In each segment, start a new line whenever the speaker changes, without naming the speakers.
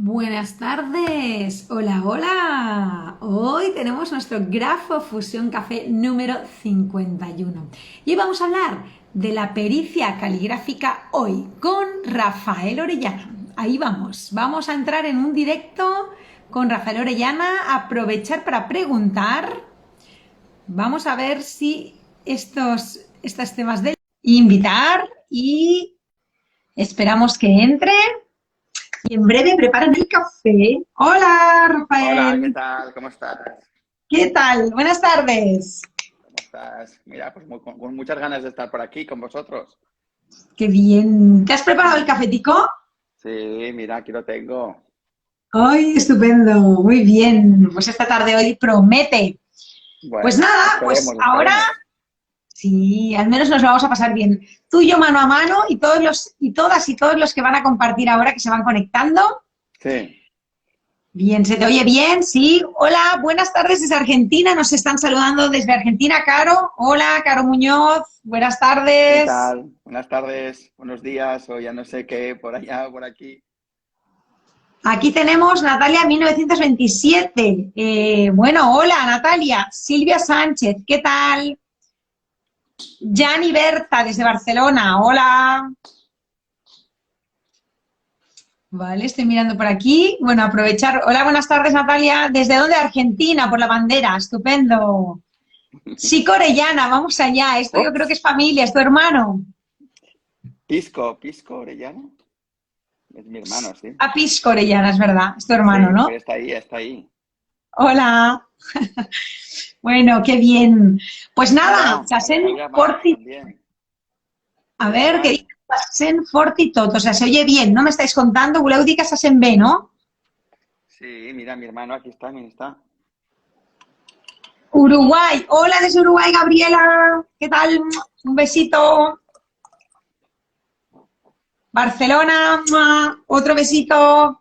Buenas tardes, hola, hola. Hoy tenemos nuestro Grafo Fusión Café número 51. Y hoy vamos a hablar de la pericia caligráfica hoy con Rafael Orellana. Ahí vamos a entrar en un directo con Rafael Orellana, aprovechar para preguntar. Vamos a ver si estos temas de invitar y esperamos que entre. Y en breve preparan el café. Hola,
Hola, ¿qué
Rafael.
tal? ¿Cómo estás?
¿Qué tal? Buenas tardes.
¿Cómo estás? Mira, pues con muchas ganas de estar por aquí con vosotros.
Qué bien. ¿Te has preparado el cafetico?
Sí, mira, aquí lo tengo.
¡Ay, estupendo! Muy bien. Pues esta tarde hoy promete. Pues
Bueno,
nada, pues
esperemos,
ahora
esperemos.
sí, al menos nos lo vamos a pasar bien. Tú y yo mano a mano y todos los que van a compartir ahora que se van conectando.
Sí,
Bien, ¿se te oye bien? Sí. Hola, buenas tardes desde Argentina. Nos están saludando desde Argentina, Caro. Hola, Caro Muñoz. Buenas
¿qué
tardes.
tal? Buenas tardes, buenos días, o ya no sé qué, por allá o por aquí.
Aquí tenemos Natalia 1927. Bueno, hola Natalia. Silvia Sánchez, ¿qué tal? Yani Berta desde Barcelona. Hola. Vale, estoy mirando por aquí. Bueno, aprovechar. Hola, buenas tardes Natalia. ¿Desde dónde? Argentina, por la bandera. Estupendo. Chico Orellana, vamos allá. Esto yo creo que
Ups,
es familia, es tu hermano.
Pisco Orellano. Es mi hermano, sí.
A Pisco Orellana, es verdad. Es tu hermano,
Sí,
¿no?
pero está ahí, está ahí.
Hola. Bueno, qué bien. Pues nada,
Mira,
Chasen
Silvia Más
Porti.
también.
A
Qué
ver, ¿qué
guay.
dice? Chasen Forti tot. O sea, se oye bien, ¿no? Me estáis contando. Voleu dir que se sent bé, ¿no?
Sí, mira, mi hermano aquí está, mira, está.
Uruguay. Hola desde Uruguay, Gabriela. ¿Qué tal? Un besito. Barcelona. Otro besito.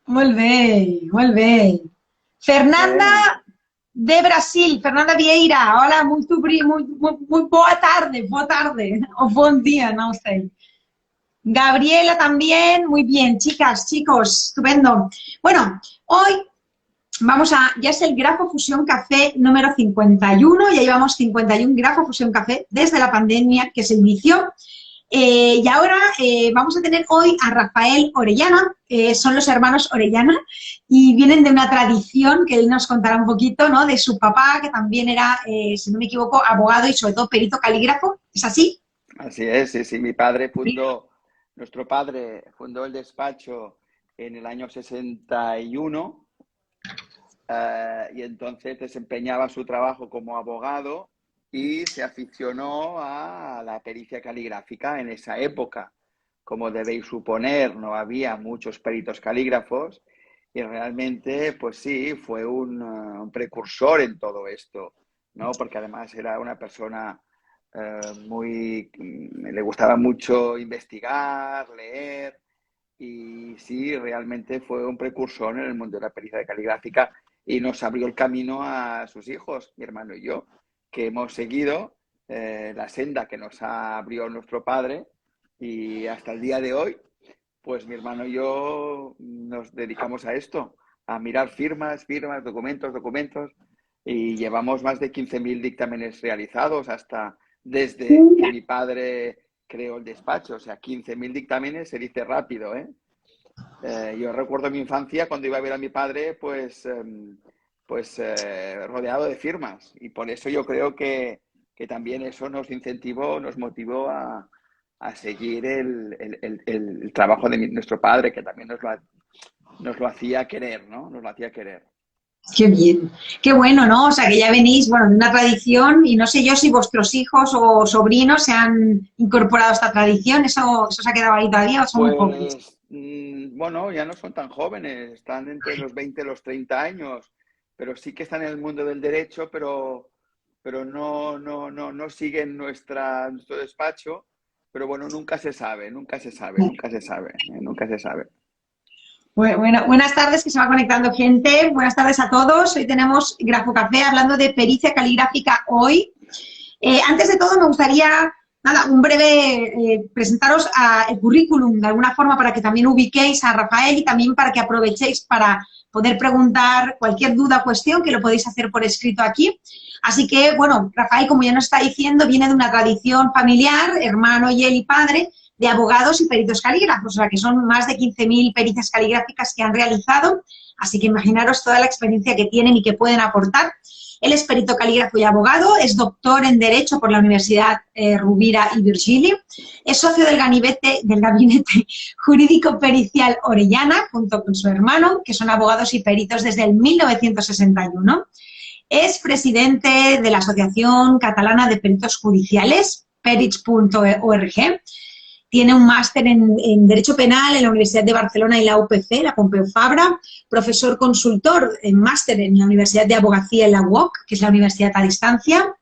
Molt bé, molt bé. Fernanda
Bueno,
de Brasil, Fernanda Vieira. Hola, muy boa tarde, o buen día, no sé. Gabriela también, muy bien, chicas, chicos, estupendo. Bueno, hoy ya es el Grafo Fusión Café número 51, ya llevamos 51 Grafo Fusión Café desde la pandemia que se inició. Y ahora vamos a tener hoy a Rafael Orellana, son los hermanos Orellana y vienen de una tradición que él nos contará un poquito, ¿no? De su papá, que también era, si no me equivoco, abogado y sobre todo perito calígrafo, ¿es así?
así es, sí, sí. Nuestro padre fundó el despacho en el año 61 y entonces desempeñaba su trabajo como abogado y se aficionó a la pericia caligráfica en esa época. Como debéis suponer, no había muchos peritos calígrafos y realmente, pues sí, fue un precursor en todo esto, ¿no? Porque además era una persona le gustaba mucho investigar, leer y sí, realmente fue un precursor en el mundo de la pericia caligráfica y nos abrió el camino a sus hijos, mi hermano y yo, que hemos seguido la senda que nos abrió nuestro padre y hasta el día de hoy, pues mi hermano y yo nos dedicamos a esto, a mirar firmas, documentos y llevamos más de 15.000 dictámenes realizados hasta desde que mi padre creó el despacho, o sea, 15.000 dictámenes se dice rápido, ¿eh? Yo recuerdo mi infancia cuando iba a ver a mi padre, rodeado de firmas. Y por eso yo creo que también eso nos incentivó, nos motivó a seguir el trabajo de nuestro padre, que también nos lo hacía querer, ¿no? Nos lo hacía querer.
Qué bien, qué bueno, ¿no? O sea, que ya venís, bueno, de una tradición y no sé yo si vuestros hijos o sobrinos se han incorporado a esta tradición, eso se ha quedado ahí todavía o son muy jóvenes.
Pues, bueno, ya no son tan jóvenes, están entre los 20 y los 30 años, pero sí que están en el mundo del derecho, pero no siguen nuestro despacho. Pero bueno, nunca se sabe, nunca se sabe.
Bueno, buenas tardes, que se va conectando gente. Buenas tardes a todos. Hoy tenemos Grafo Café hablando de pericia caligráfica hoy. Antes de todo, me gustaría Nada, un breve, presentaros el currículum de alguna forma para que también ubiquéis a Rafael y también para que aprovechéis para poder preguntar cualquier duda o cuestión, que lo podéis hacer por escrito aquí. Así que, bueno, Rafael, como ya nos está diciendo, viene de una tradición familiar, hermano y él y padre, de abogados y peritos calígrafos, o sea que son más de 15.000 pericias caligráficas que han realizado, así que imaginaros toda la experiencia que tienen y que pueden aportar. Él es perito calígrafo y abogado, es doctor en Derecho por la Universidad Rovira i Virgili, es socio del gabinete Jurídico Pericial Orellana, junto con su hermano, que son abogados y peritos desde el 1961. Es presidente de la Asociación Catalana de Peritos Judiciales, perits.org. Tiene un máster en Derecho Penal en la Universidad de Barcelona y la UPC, la Pompeu Fabra, profesor consultor en máster en la Universidad de Abogacía en la UOC, que es la Universidad a Distancia,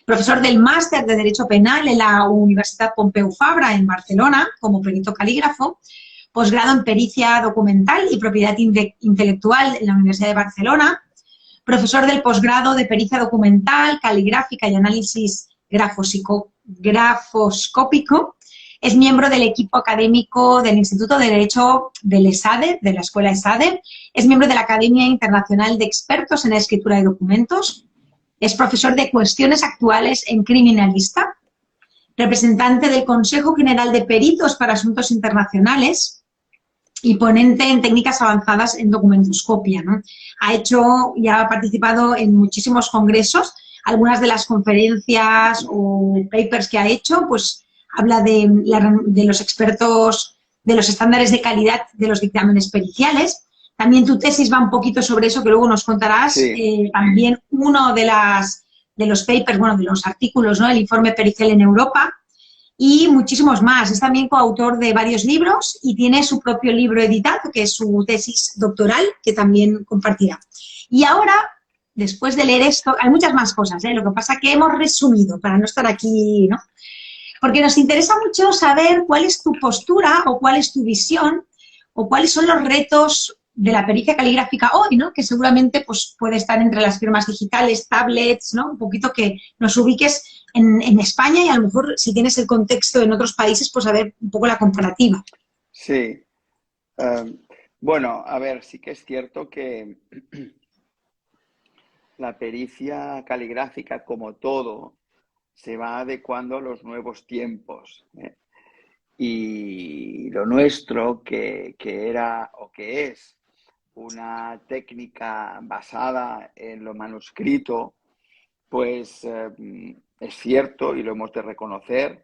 profesor del máster de Derecho Penal en la Universidad Pompeu Fabra en Barcelona como perito calígrafo, posgrado en Pericia Documental y Propiedad Intelectual en la Universidad de Barcelona, profesor del posgrado de Pericia Documental, Caligráfica y Análisis Grafoscópico. Es miembro del equipo académico del Instituto de Derecho del ESADE, de la Escuela ESADE. Es miembro de la Academia Internacional de Expertos en la Escritura de Documentos. Es profesor de Cuestiones Actuales en Criminalista. Representante del Consejo General de Peritos para Asuntos Internacionales y ponente en técnicas avanzadas en documentoscopia, ¿no? Ha hecho y ha participado en muchísimos congresos. Algunas de las conferencias o papers que ha hecho, pues habla de los expertos, de los estándares de calidad de los dictámenes periciales. También tu tesis va un poquito sobre eso, que luego nos contarás.
Sí,
También uno de los papers, bueno, de los artículos, ¿no? El informe pericial en Europa, y muchísimos más. Es también coautor de varios libros y tiene su propio libro editado, que es su tesis doctoral, que también compartirá. Y ahora, después de leer esto, hay muchas más cosas, ¿eh? Lo que pasa que hemos resumido para no estar aquí, ¿no? Porque nos interesa mucho saber cuál es tu postura o cuál es tu visión o cuáles son los retos de la pericia caligráfica hoy, ¿no? Que seguramente pues, puede estar entre las firmas digitales, tablets, ¿no? Un poquito que nos ubiques en España y a lo mejor si tienes el contexto en otros países, pues a ver un poco la comparativa.
sí. Bueno, a ver, sí que es cierto que la pericia caligráfica, como todo, se va adecuando a los nuevos tiempos, ¿eh? Y lo nuestro, que era o que es una técnica basada en lo manuscrito, pues es cierto y lo hemos de reconocer,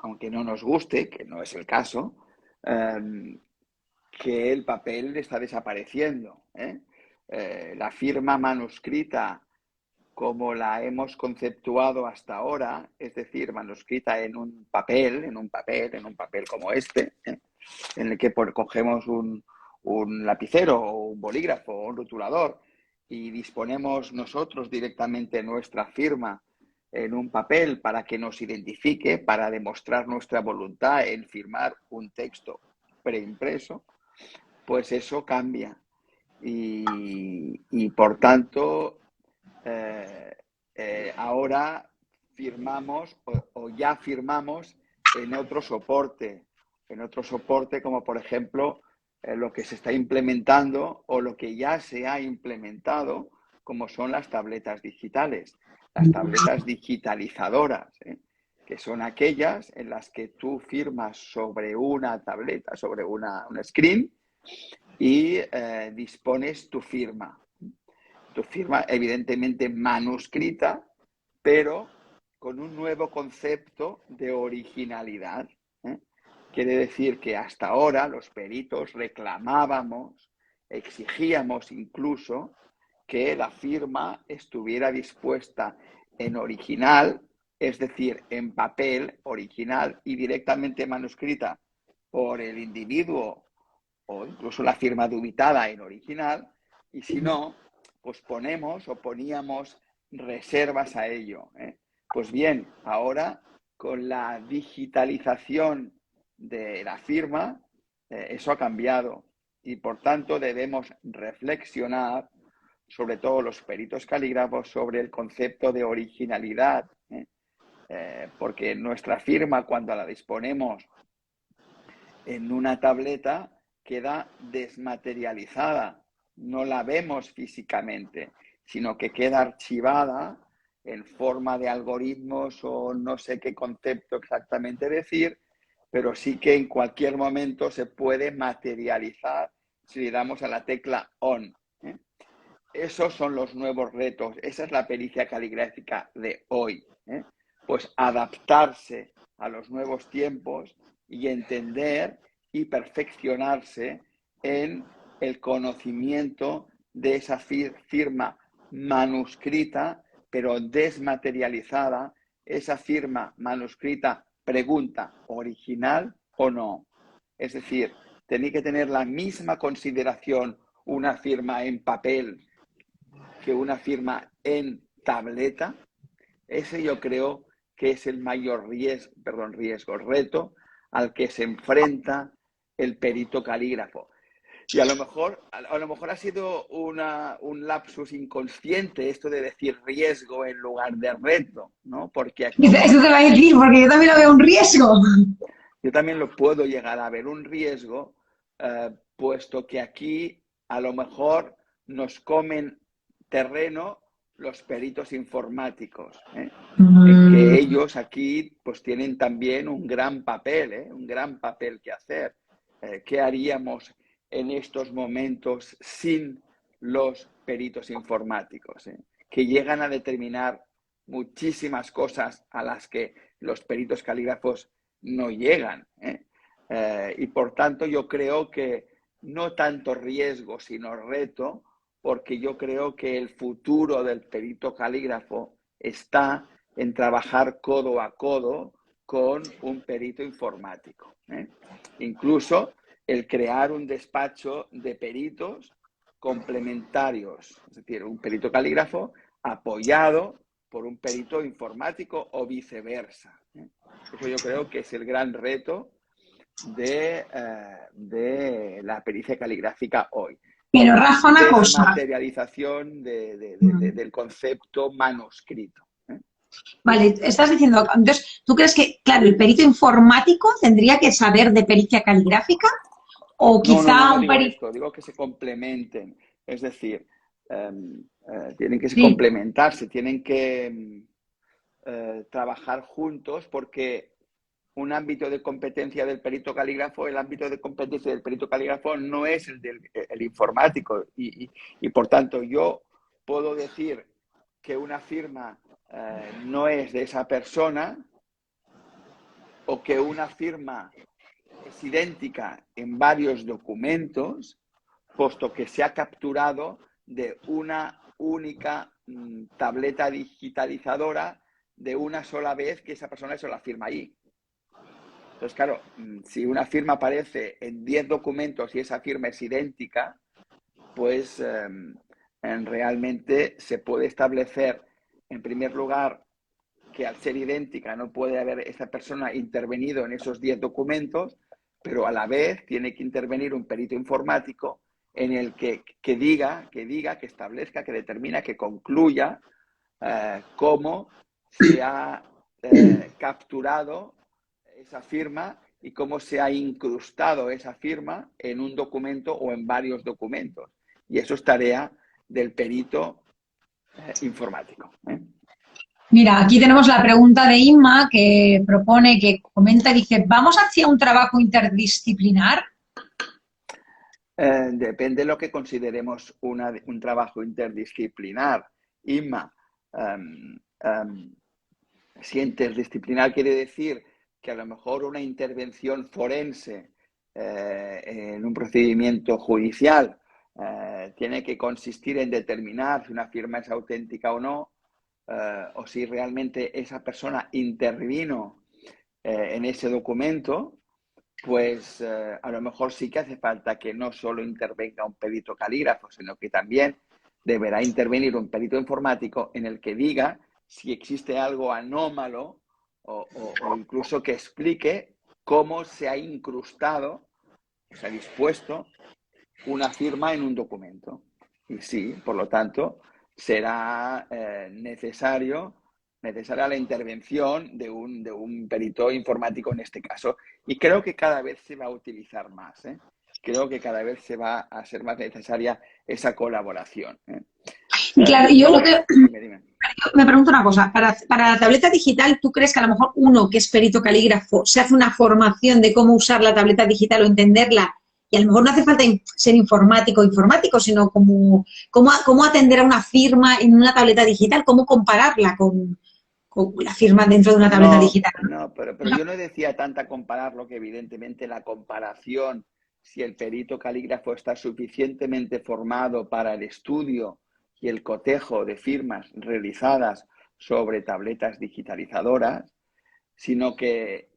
aunque no nos guste, que no es el caso, que el papel está desapareciendo, ¿eh? La firma manuscrita, como la hemos conceptuado hasta ahora, es decir, manuscrita en un papel, como este, ¿eh? En el que cogemos un lapicero o un bolígrafo o un rotulador y disponemos nosotros directamente nuestra firma en un papel para que nos identifique, para demostrar nuestra voluntad en firmar un texto preimpreso, pues eso cambia. Y por tanto, ahora firmamos o ya firmamos en otro soporte como por ejemplo lo que se está implementando o lo que ya se ha implementado, como son las tabletas digitales, las tabletas digitalizadoras, ¿eh? Que son aquellas en las que tú firmas sobre una tableta, sobre una screen, y dispones tu firma. Tu firma, evidentemente manuscrita, pero con un nuevo concepto de originalidad, ¿eh? Quiere decir que hasta ahora los peritos reclamábamos, exigíamos incluso que la firma estuviera dispuesta en original, es decir, en papel original y directamente manuscrita por el individuo o incluso la firma dubitada en original, y si no, pues ponemos o poníamos reservas a ello, ¿eh? Pues bien, ahora con la digitalización de la firma, eso ha cambiado y por tanto debemos reflexionar, sobre todo los peritos calígrafos, sobre el concepto de originalidad, ¿eh? porque nuestra firma, cuando la disponemos en una tableta, queda desmaterializada, no la vemos físicamente, sino que queda archivada en forma de algoritmos o no sé qué concepto exactamente decir, pero sí que en cualquier momento se puede materializar si le damos a la tecla ON. Esos son los nuevos retos, esa es la pericia caligráfica de hoy. Pues adaptarse a los nuevos tiempos y entender y perfeccionarse en el conocimiento de esa firma manuscrita, pero desmaterializada, esa firma manuscrita pregunta, ¿original o no? Es decir, tenéis que tener la misma consideración una firma en papel que una firma en tableta. Ese yo creo que es el mayor reto al que se enfrenta el perito calígrafo. Y a lo mejor ha sido un lapsus inconsciente esto de decir riesgo en lugar de reto, ¿no? Porque aquí
Eso te va a decir, porque yo también lo veo un riesgo.
yo también lo puedo llegar a ver un riesgo, puesto que aquí a lo mejor nos comen terreno los peritos informáticos, en que ellos aquí pues tienen también un gran papel, un gran papel que hacer. ¿Qué haríamos en estos momentos sin los peritos informáticos, que llegan a determinar muchísimas cosas a las que los peritos calígrafos no llegan? Y por tanto yo creo que no tanto riesgo, sino reto, porque yo creo que el futuro del perito calígrafo está en trabajar codo a codo con un perito informático. Incluso el crear un despacho de peritos complementarios, es decir, un perito calígrafo apoyado por un perito informático o viceversa. Eso yo creo que es el gran reto de la pericia caligráfica hoy.
Pero Rafa, una cosa.
Desmaterialización del concepto manuscrito.
Vale, estás diciendo, entonces, ¿tú crees que, claro, el perito informático tendría que saber de pericia caligráfica? O quizá
No
un
digo
perito...
esto, digo que se complementen. Es decir, tienen que
Sí,
complementarse, tienen que trabajar juntos, porque un ámbito de competencia del perito calígrafo, el ámbito de competencia del perito calígrafo no es el del informático. Y por tanto, yo puedo decir que una firma no es de esa persona, o que una firma es idéntica en varios documentos, puesto que se ha capturado de una única tableta digitalizadora de una sola vez que esa persona se la firma ahí. Entonces, claro, si una firma aparece en 10 documentos y esa firma es idéntica, pues realmente se puede establecer, en primer lugar, que al ser idéntica no puede haber esa persona intervenido en esos 10 documentos, pero a la vez tiene que intervenir un perito informático en el que diga, que establezca, que determina, que concluya cómo se ha capturado esa firma y cómo se ha incrustado esa firma en un documento o en varios documentos. Y eso es tarea del perito informático.
mira, aquí tenemos la pregunta de Inma que propone, que comenta, dice, ¿vamos hacia un trabajo interdisciplinar?
Depende de lo que consideremos un trabajo interdisciplinar. Inma, si interdisciplinar quiere decir que a lo mejor una intervención forense en un procedimiento judicial tiene que consistir en determinar si una firma es auténtica o no, o si realmente esa persona intervino en ese documento, pues a lo mejor sí que hace falta que no solo intervenga un perito calígrafo, sino que también deberá intervenir un perito informático en el que diga si existe algo anómalo o incluso que explique cómo se ha incrustado, se ha dispuesto una firma en un documento. Y sí, por lo tanto, será necesario necesaria la intervención de un perito informático en este caso. Y creo que cada vez se va a utilizar más, ¿eh? Creo que cada vez se va a ser más necesaria esa colaboración, ¿eh?
Y claro, yo lo que
Dime, dime.
me pregunto una cosa, para la tableta digital, ¿tú crees que a lo mejor uno que es perito calígrafo se hace una formación de cómo usar la tableta digital o entenderla? Y a lo mejor no hace falta ser informático, sino cómo atender a una firma en una tableta digital, cómo compararla con la firma dentro de una tableta
No,
digital.
no, pero yo no decía tanta compararlo, que evidentemente la comparación, si el perito calígrafo está suficientemente formado para el estudio y el cotejo de firmas realizadas sobre tabletas digitalizadoras, sino que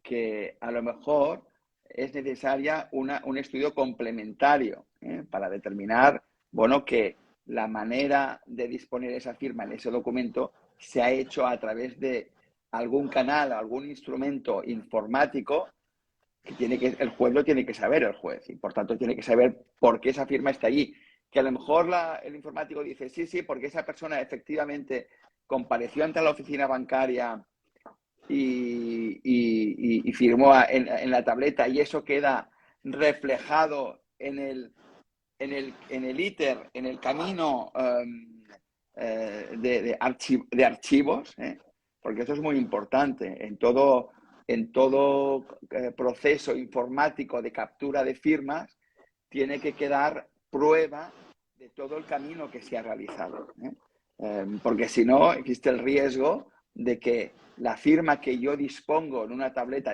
a lo mejor es necesaria un estudio complementario, para determinar, bueno, que la manera de disponer esa firma en ese documento se ha hecho a través de algún canal, algún instrumento informático el juez lo tiene que saber, el juez, y por tanto tiene que saber por qué esa firma está allí. Que a lo mejor el informático dice, sí, sí, porque esa persona efectivamente compareció ante la oficina bancaria y firmó en la tableta, y eso queda reflejado en el íter, en el camino de archivos, porque eso es muy importante. En todo proceso informático de captura de firmas tiene que quedar prueba de todo el camino que se ha realizado, porque si no existe el riesgo de que la firma que yo dispongo en una tableta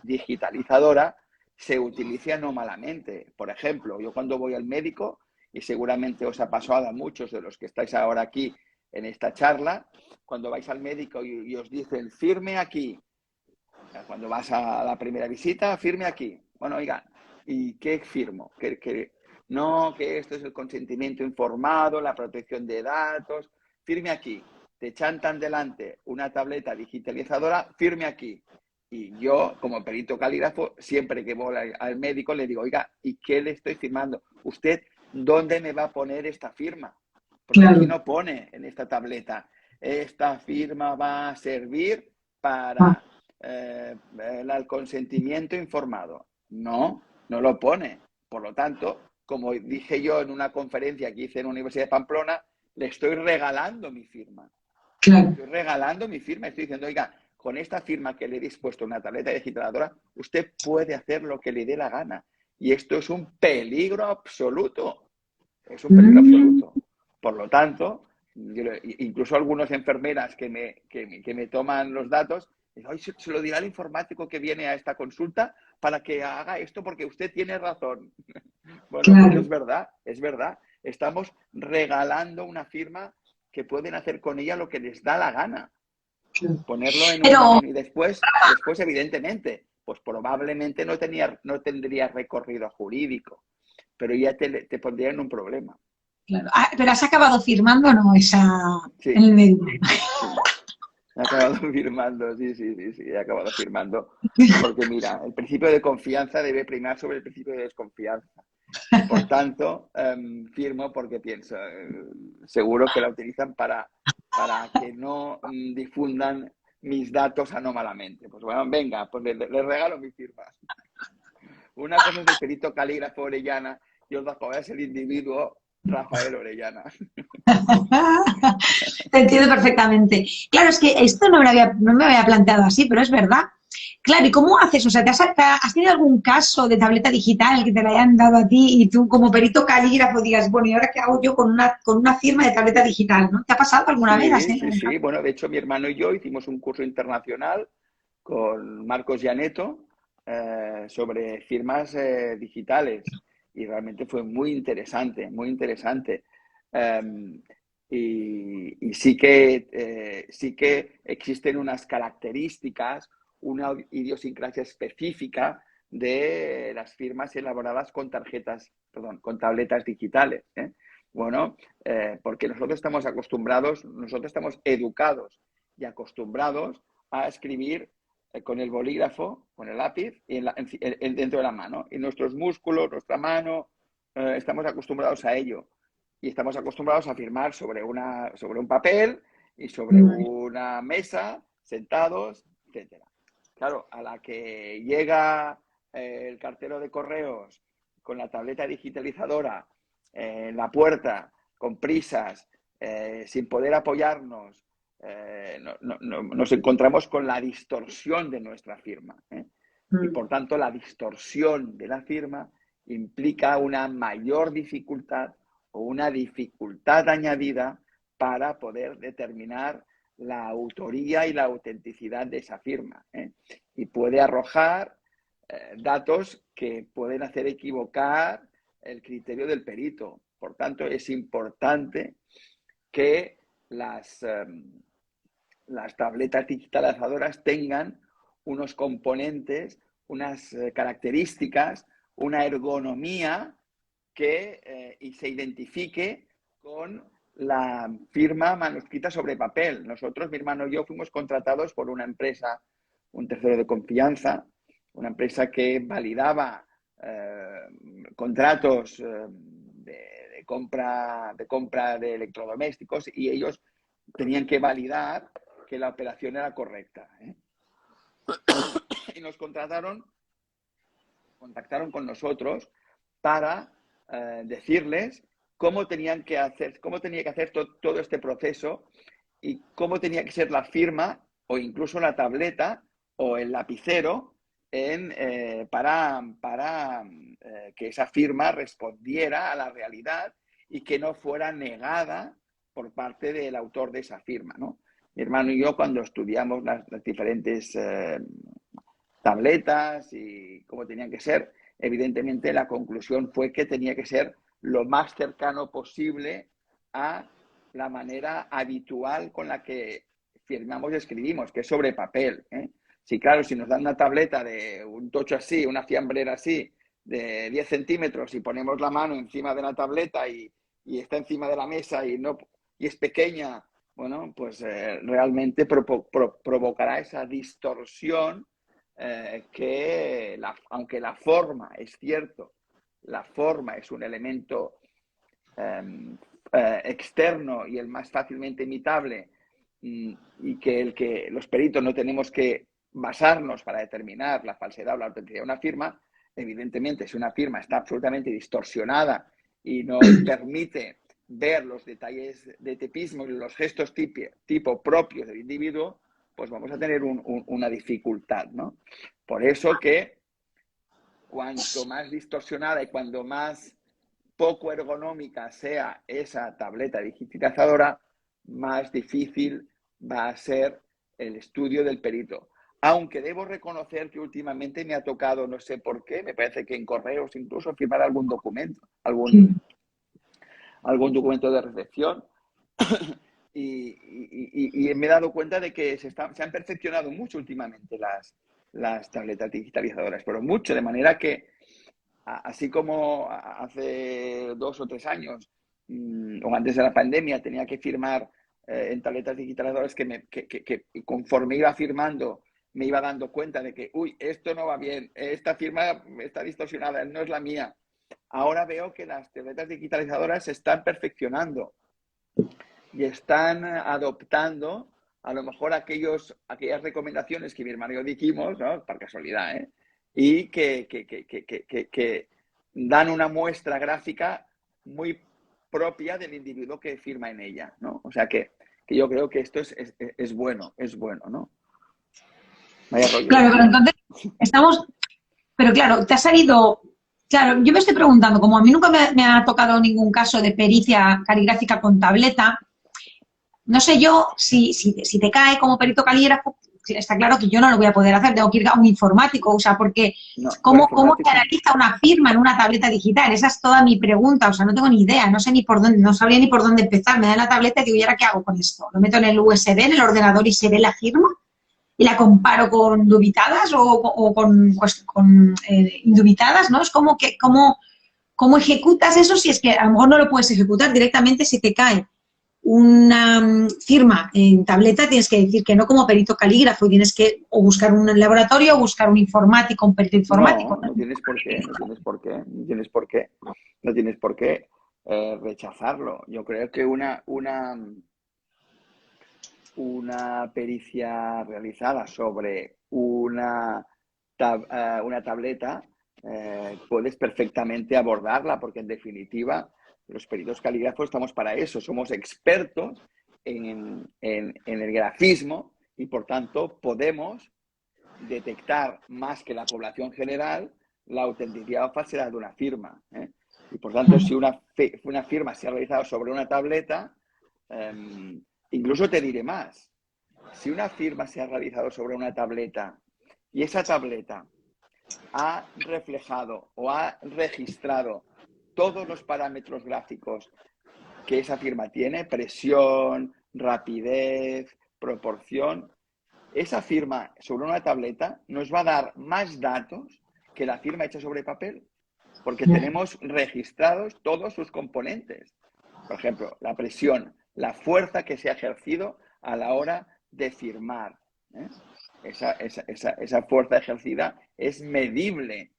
digitalizadora se utilice anómalamente. Por ejemplo, yo cuando voy al médico, y seguramente os ha pasado a muchos de los que estáis ahora aquí en esta charla, cuando vais al médico y os dicen firme aquí, cuando vas a la primera visita, firme aquí. Bueno, oiga, ¿y qué firmo? No, que esto es el consentimiento informado, la protección de datos, firme aquí. Te chantan delante una tableta digitalizadora, firme aquí. Y yo, como perito calígrafo, siempre que voy al médico le digo, oiga, ¿y qué le estoy firmando? ¿Usted dónde me va a poner esta firma? Porque
Claro.
aquí no pone en esta tableta, esta firma va a servir
Ah,
para el consentimiento informado. No, no lo pone. Por lo tanto, como dije yo en una conferencia que hice en la Universidad de Pamplona, le estoy regalando mi firma.
claro.
Estoy regalando mi firma. Estoy diciendo, oiga, con esta firma que le he dispuesto una tableta digitalizadora, usted puede hacer lo que le dé la gana. Y esto es un peligro absoluto. Es un peligro absoluto. Por lo tanto, incluso algunas enfermeras que me toman los datos, dicen, se lo dirá al informático que viene a esta consulta para que haga esto porque usted tiene razón. Bueno, pues
Claro.
es verdad, es verdad. Estamos regalando una firma que pueden hacer con ella lo que les da la gana.
Claro.
Ponerlo en
Pero,
y después evidentemente, pues probablemente no tendría recorrido jurídico, pero ya te pondría en un problema.
claro. Pero has acabado firmando, ¿no? En
Sí,
el medio.
sí. He acabado firmando, sí, sí, sí, sí, he acabado firmando. Porque mira, el principio de confianza debe primar sobre el principio de desconfianza. Y por tanto, firmo porque pienso, seguro que la utilizan para que no difundan mis datos anómalamente. Pues bueno, venga, pues le regalo mi firma. Una cosa es el perito calígrafo Orellana y otra cosa es el individuo Rafael Orellana.
Te entiendo perfectamente. Claro, es que esto no me había planteado así, pero es verdad. Claro, ¿y cómo haces? O sea, has tenido algún caso de tableta digital que te la hayan dado a ti y tú como perito calígrafo digas, bueno, ¿y ahora qué hago yo con una firma de tableta digital? ¿No? ¿Te ha pasado alguna vez? ¿Has
Sí,
tenido
sí,
algún
sí.
caso?
Bueno, de hecho, mi hermano y yo hicimos un curso internacional con Marcos Gianetto sobre firmas digitales y realmente fue muy interesante, muy interesante. Um, y sí que existen unas características, una idiosincrasia específica de las firmas elaboradas con con tabletas digitales. Bueno, porque nosotros estamos educados y acostumbrados a escribir con el bolígrafo, con el lápiz y dentro de la mano. Y nuestros músculos, nuestra mano, estamos acostumbrados a ello. Y estamos acostumbrados a firmar sobre un papel y sobre una mesa, sentados, etcétera. Claro, a la que llega el cartero de correos con la tableta digitalizadora en la puerta, con prisas, sin poder apoyarnos, nos encontramos con la distorsión de nuestra firma. Y por tanto, la distorsión de la firma implica una mayor dificultad o una dificultad añadida para poder determinar la autoría y la autenticidad de esa firma. Y puede arrojar datos que pueden hacer equivocar el criterio del perito. Por tanto, es importante que las tabletas digitalizadoras tengan unos componentes, unas características, una ergonomía y se identifique con la firma manuscrita sobre papel. Nosotros, mi hermano y yo, fuimos contratados por una empresa, un tercero de confianza, una empresa que validaba contratos de compra de electrodomésticos, y ellos tenían que validar que la operación era correcta. Y nos contactaron con nosotros para decirles cómo tenía que hacer todo este proceso y cómo tenía que ser la firma o incluso la tableta o el lapicero para que esa firma respondiera a la realidad y que no fuera negada por parte del autor de esa firma, ¿no? Mi hermano y yo, cuando estudiamos las diferentes tabletas y cómo tenían que ser, evidentemente la conclusión fue que tenía que ser lo más cercano posible a la manera habitual con la que firmamos y escribimos, que es sobre papel. Sí, claro, si nos dan una tableta de un tocho así, una fiambrera así, de 10 centímetros, y ponemos la mano encima de la tableta y está encima de la mesa y es pequeña, bueno, pues realmente provocará esa distorsión que, aunque la forma, es cierto, la forma es un elemento externo y el más fácilmente imitable, y que los peritos no tenemos que basarnos para determinar la falsedad o la autenticidad de una firma. Evidentemente, si una firma está absolutamente distorsionada y no permite ver los detalles de tipismo y los gestos tipo propios del individuo, pues vamos a tener una dificultad, ¿no? Por eso que cuanto más distorsionada y cuanto más poco ergonómica sea esa tableta digitalizadora, más difícil va a ser el estudio del perito. Aunque debo reconocer que últimamente me ha tocado, no sé por qué, me parece que en correos incluso, firmar algún documento, algún documento de recepción. Y me he dado cuenta de que se han perfeccionado mucho últimamente las tabletas digitalizadoras, pero mucho, de manera que así como hace 2 o 3 años o antes de la pandemia tenía que firmar en tabletas digitalizadoras que conforme iba firmando me iba dando cuenta de que, uy, esto no va bien, esta firma está distorsionada, no es la mía. Ahora veo que las tabletas digitalizadoras se están perfeccionando y están adoptando a lo mejor aquellas recomendaciones que mi hermano y yo dijimos, ¿no? Por casualidad, y que dan una muestra gráfica muy propia del individuo que firma en ella, ¿no? O sea que yo creo que esto es bueno, ¿no? Vaya rollo.
Claro, pero entonces estamos, pero claro, te ha salido, claro, yo me estoy preguntando, como a mí nunca me ha tocado ningún caso de pericia caligráfica con tableta, no sé yo si te cae como perito calígrafo, está claro que yo no lo voy a poder hacer, tengo que ir a un informático, o sea, porque
No,
¿cómo se analiza una firma en una tableta digital? Esa es toda mi pregunta, o sea, no tengo ni idea, no sé ni por dónde, no sabría ni por dónde empezar, me dan la tableta y digo, ¿y ahora qué hago con esto? ¿Lo meto en el USB, en el ordenador y se ve la firma? ¿Y la comparo con dubitadas o con indubitadas, ¿no? Es como que, ¿cómo ejecutas eso si es que a lo mejor no lo puedes ejecutar directamente si te cae una firma en tableta? Tienes que decir que no como perito calígrafo y tienes que o buscar un laboratorio o buscar un informático, un perito informático.
No tienes por qué, no tienes por qué rechazarlo. Yo creo que una pericia realizada sobre una tableta, puedes perfectamente abordarla, porque en definitiva los peritos calígrafos estamos para eso, somos expertos en el grafismo y por tanto podemos detectar más que la población general la autenticidad o falsedad de una firma. Y por tanto, si una firma se ha realizado sobre una tableta, incluso te diré más, si una firma se ha realizado sobre una tableta y esa tableta ha reflejado o ha registrado todos los parámetros gráficos que esa firma tiene, presión, rapidez, proporción, esa firma sobre una tableta nos va a dar más datos que la firma hecha sobre papel, porque tenemos registrados todos sus componentes. Por ejemplo, la presión, la fuerza que se ha ejercido a la hora de firmar. Esa fuerza ejercida es medible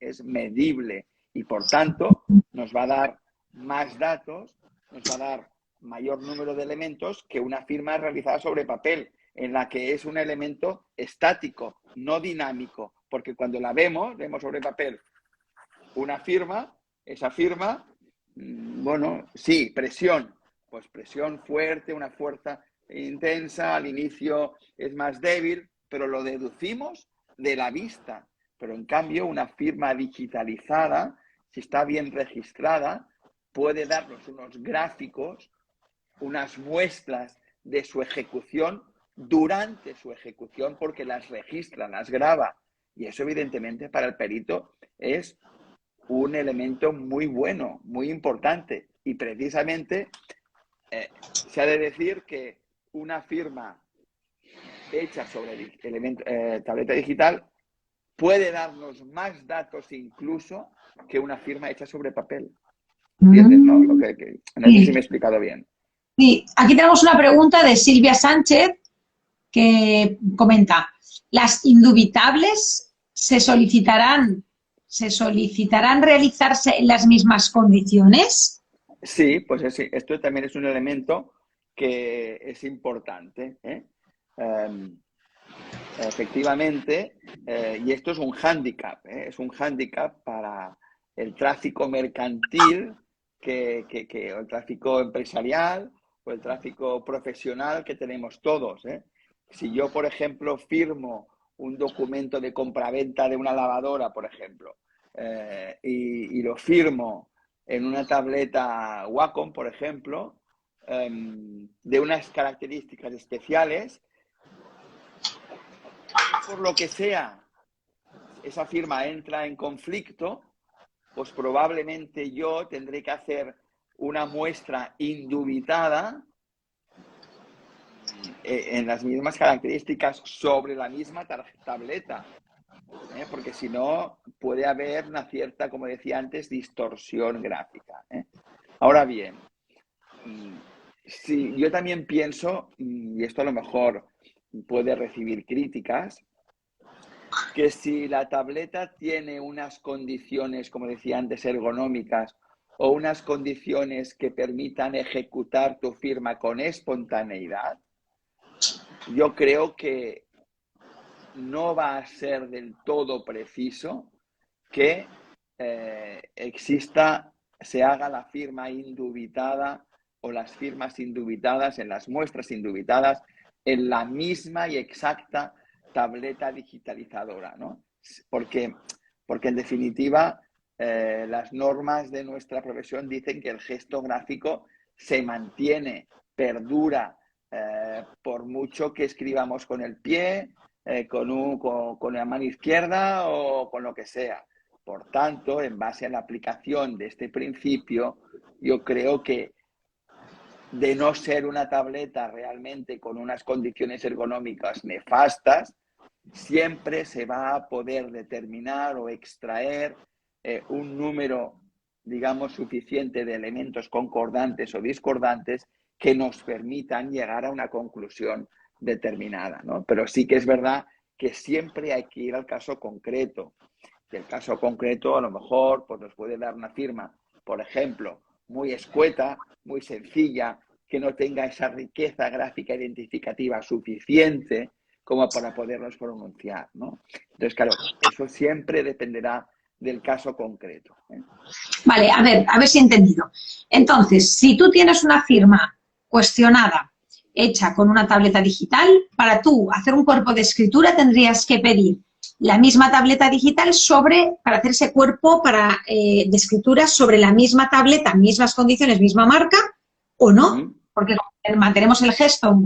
y por tanto nos va a dar más datos, nos va a dar mayor número de elementos que una firma realizada sobre papel, en la que es un elemento estático, no dinámico, porque cuando la vemos sobre papel una firma, esa firma, bueno, sí, presión, pues presión fuerte, una fuerza intensa, al inicio es más débil, pero lo deducimos de la vista. Pero en cambio, una firma digitalizada, si está bien registrada, puede darnos unos gráficos, unas muestras de su ejecución durante su ejecución, porque las registra, las graba. Y eso, evidentemente, para el perito es un elemento muy bueno, muy importante. Y precisamente se ha de decir que una firma hecha sobre tableta digital puede darnos más datos incluso que una firma hecha sobre papel. ¿Entiendes, no? No sé si me he explicado bien.
Sí, aquí tenemos una pregunta de Silvia Sánchez que comenta: ¿las indubitables se solicitarán realizarse en las mismas condiciones?
Sí, pues esto también es un elemento que es importante. Efectivamente, y esto es un hándicap, es un hándicap para el tráfico mercantil, o el tráfico empresarial o el tráfico profesional que tenemos todos. Si yo, por ejemplo, firmo un documento de compraventa de una lavadora, por ejemplo, y lo firmo en una tableta Wacom, por ejemplo, de unas características especiales, por lo que sea, esa firma entra en conflicto, pues probablemente yo tendré que hacer una muestra indubitada en las mismas características sobre la misma tableta, porque si no puede haber una cierta, como decía antes, distorsión gráfica. Ahora bien, si yo también pienso, y esto a lo mejor puede recibir críticas, que si la tableta tiene unas condiciones, como decía antes, ergonómicas, o unas condiciones que permitan ejecutar tu firma con espontaneidad, yo creo que no va a ser del todo preciso que se haga la firma indubitada o las firmas indubitadas en las muestras indubitadas en la misma y exacta tableta digitalizadora, ¿no? Porque en definitiva las normas de nuestra profesión dicen que el gesto gráfico se mantiene, perdura, por mucho que escribamos con el pie, con la mano izquierda o con lo que sea. Por tanto, en base a la aplicación de este principio, yo creo que de no ser una tableta realmente con unas condiciones ergonómicas nefastas, siempre se va a poder determinar o extraer un número, digamos, suficiente de elementos concordantes o discordantes que nos permitan llegar a una conclusión determinada, ¿no? Pero sí que es verdad que siempre hay que ir al caso concreto. Y el caso concreto a lo mejor pues, nos puede dar una firma, por ejemplo, muy escueta, muy sencilla, que no tenga esa riqueza gráfica identificativa suficiente como para poderlos pronunciar, ¿no? Entonces, claro, eso siempre dependerá del caso concreto, ¿eh?
Vale, a ver si he entendido. Entonces, si tú tienes una firma cuestionada hecha con una tableta digital, para tú hacer un cuerpo de escritura tendrías que pedir la misma tableta digital para hacer ese cuerpo de escritura sobre la misma tableta, mismas condiciones, misma marca, o no, porque mantenemos el gesto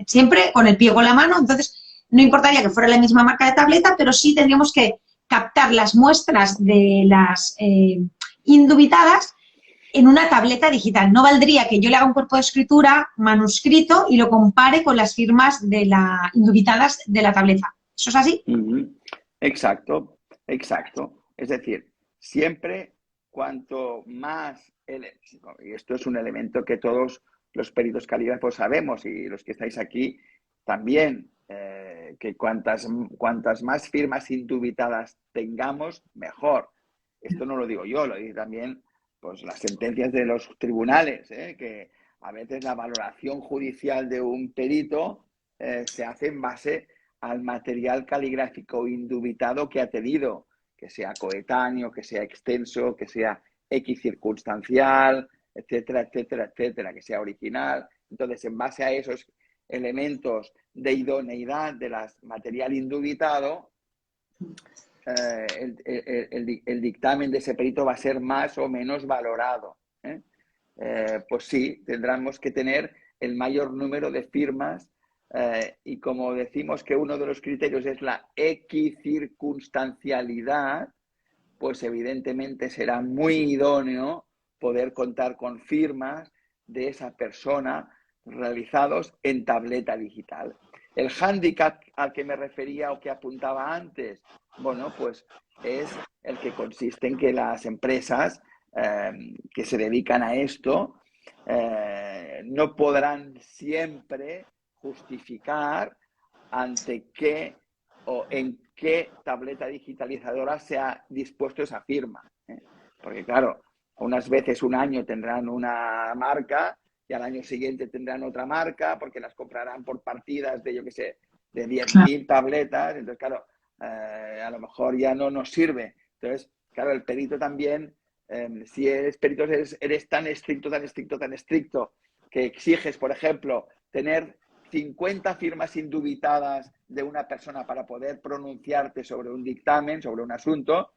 siempre con el pliego en la mano, entonces no importaría que fuera la misma marca de tableta, pero sí tendríamos que captar las muestras de las indubitadas en una tableta digital. No valdría que yo le haga un cuerpo de escritura manuscrito y lo compare con las firmas de indubitadas de la tableta. ¿Eso es así?
Exacto, exacto. Es decir, siempre cuanto más... Y esto es un elemento que todos los peritos calígrafos sabemos y los que estáis aquí también, que cuantas más firmas indubitadas tengamos, mejor. Esto no lo digo yo, lo digo también pues, las sentencias de los tribunales, que a veces la valoración judicial de un perito se hace en base al material caligráfico indubitado que ha tenido, que sea coetáneo, que sea extenso, que sea equicircunstancial, etcétera, etcétera, etcétera, que sea original. Entonces, en base a esos elementos de idoneidad del material indubitado, el dictamen de ese perito va a ser más o menos valorado, ¿eh? Pues sí, tendremos que tener el mayor número de firmas y como decimos que uno de los criterios es la equicircunstancialidad, pues evidentemente será muy idóneo poder contar con firmas de esa persona realizados en tableta digital. El hándicap al que me refería o que apuntaba antes, bueno, pues es el que consiste en que las empresas que se dedican a esto no podrán siempre justificar ante qué o en qué tableta digitalizadora se ha dispuesto esa firma, ¿eh? Porque claro, unas veces un año tendrán una marca y al año siguiente tendrán otra marca porque las comprarán por partidas de, yo qué sé, de 10.000 tabletas. Entonces, claro, a lo mejor ya no nos sirve. Entonces, claro, el perito también, si eres perito, eres tan estricto, tan estricto, tan estricto que exiges, por ejemplo, tener 50 firmas indubitadas de una persona para poder pronunciarte sobre un dictamen, sobre un asunto,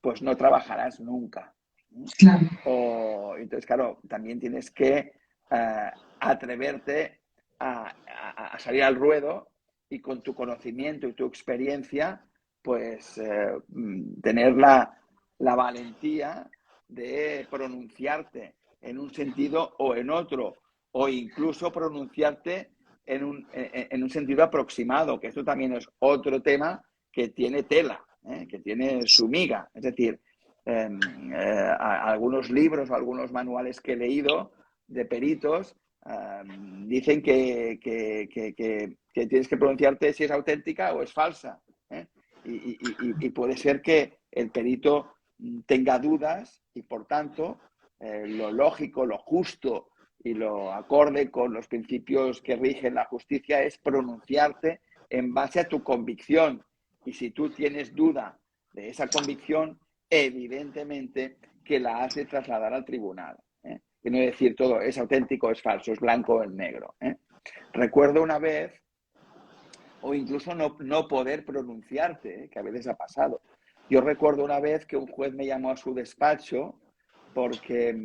pues no trabajarás nunca.
Claro.
Entonces, claro, también tienes que atreverte a salir al ruedo y con tu conocimiento y tu experiencia, pues tener la valentía de pronunciarte en un sentido o en otro, o incluso pronunciarte en un sentido aproximado, que esto también es otro tema que tiene tela, que tiene su miga. Es decir, algunos libros o algunos manuales que he leído de peritos dicen que tienes que pronunciarte si es auténtica o es falsa, ¿eh? Y puede ser que el perito tenga dudas y, por tanto, lo lógico, lo justo y lo acorde con los principios que rigen la justicia es pronunciarte en base a tu convicción. Y si tú tienes duda de esa convicción, evidentemente que la has de trasladar al tribunal, ¿eh? Y no decir todo es auténtico, es falso, es blanco o es negro, ¿eh? Recuerdo una vez, o incluso no poder pronunciarte, ¿eh? Que a veces ha pasado. Yo recuerdo una vez que un juez me llamó a su despacho porque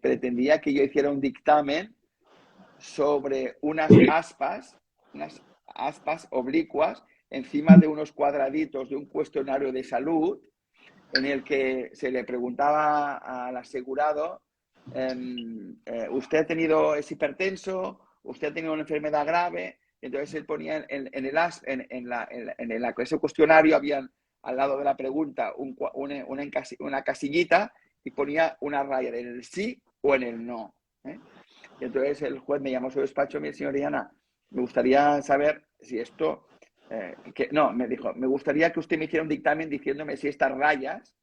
pretendía que yo hiciera un dictamen sobre unas aspas oblicuas encima de unos cuadraditos de un cuestionario de salud en el que se le preguntaba al asegurado, ¿usted ha tenido, es hipertenso? ¿Usted ha tenido una enfermedad grave? Entonces él ponía ese cuestionario, había al lado de la pregunta una casillita y ponía una raya en el sí o en el no, ¿eh? Y entonces el juez me llamó a su despacho, mi señora Diana, me gustaría saber si esto... me dijo, me gustaría que usted me hiciera un dictamen diciéndome si estas rayas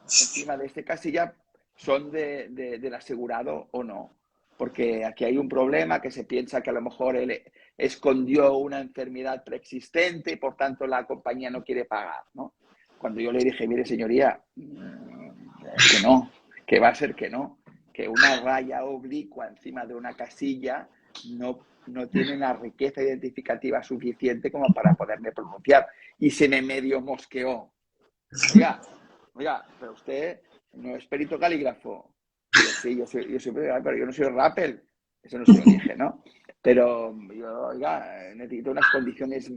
encima de este casilla son del asegurado o no. porque aquí hay un problema que se piensa que a lo mejor él escondió una enfermedad preexistente y por tanto la compañía no quiere pagar, ¿no? Cuando yo le dije, mire señoría, que no, que va a ser que no, que una raya oblicua encima de una casilla no tiene una riqueza identificativa suficiente como para poderme pronunciar. Y se me medio mosqueó. Oiga, pero usted no es perito calígrafo. Yo sí, yo soy pero yo no soy rappel. Eso no se lo dije, ¿no? Pero yo, oiga, necesito unas condiciones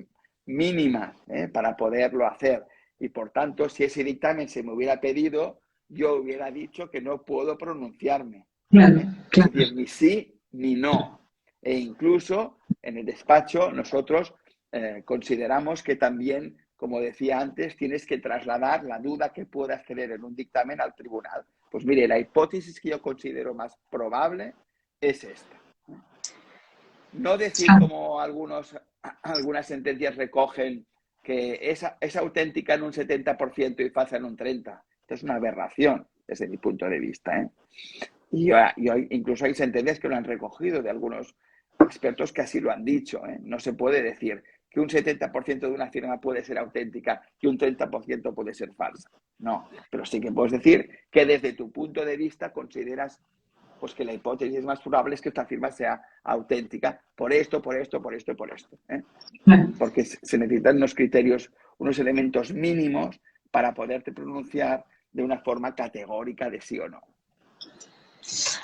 mínimas para poderlo hacer. Y por tanto, si ese dictamen se me hubiera pedido, yo hubiera dicho que no puedo pronunciarme.
Claro,
Es
claro.
decir, ni sí ni no. E incluso en el despacho nosotros consideramos que también, como decía antes, tienes que trasladar la duda que puedas tener en un dictamen al tribunal. Pues mire, la hipótesis que yo considero más probable es esta. No decir como algunas sentencias recogen que es auténtica en un 70% y falsa en un 30%. Esto es una aberración desde mi punto de vista, ¿eh? Y incluso hay sentencias que lo han recogido de algunos expertos que así lo han dicho, ¿eh? No se puede decir que un 70% de una firma puede ser auténtica y un 30% puede ser falsa. No, pero sí que puedes decir que desde tu punto de vista consideras pues que la hipótesis más probable es que esta firma sea auténtica por esto, por esto, por esto y por esto, ¿eh? Porque se necesitan unos criterios, unos elementos mínimos para poderte pronunciar de una forma categórica de sí o no.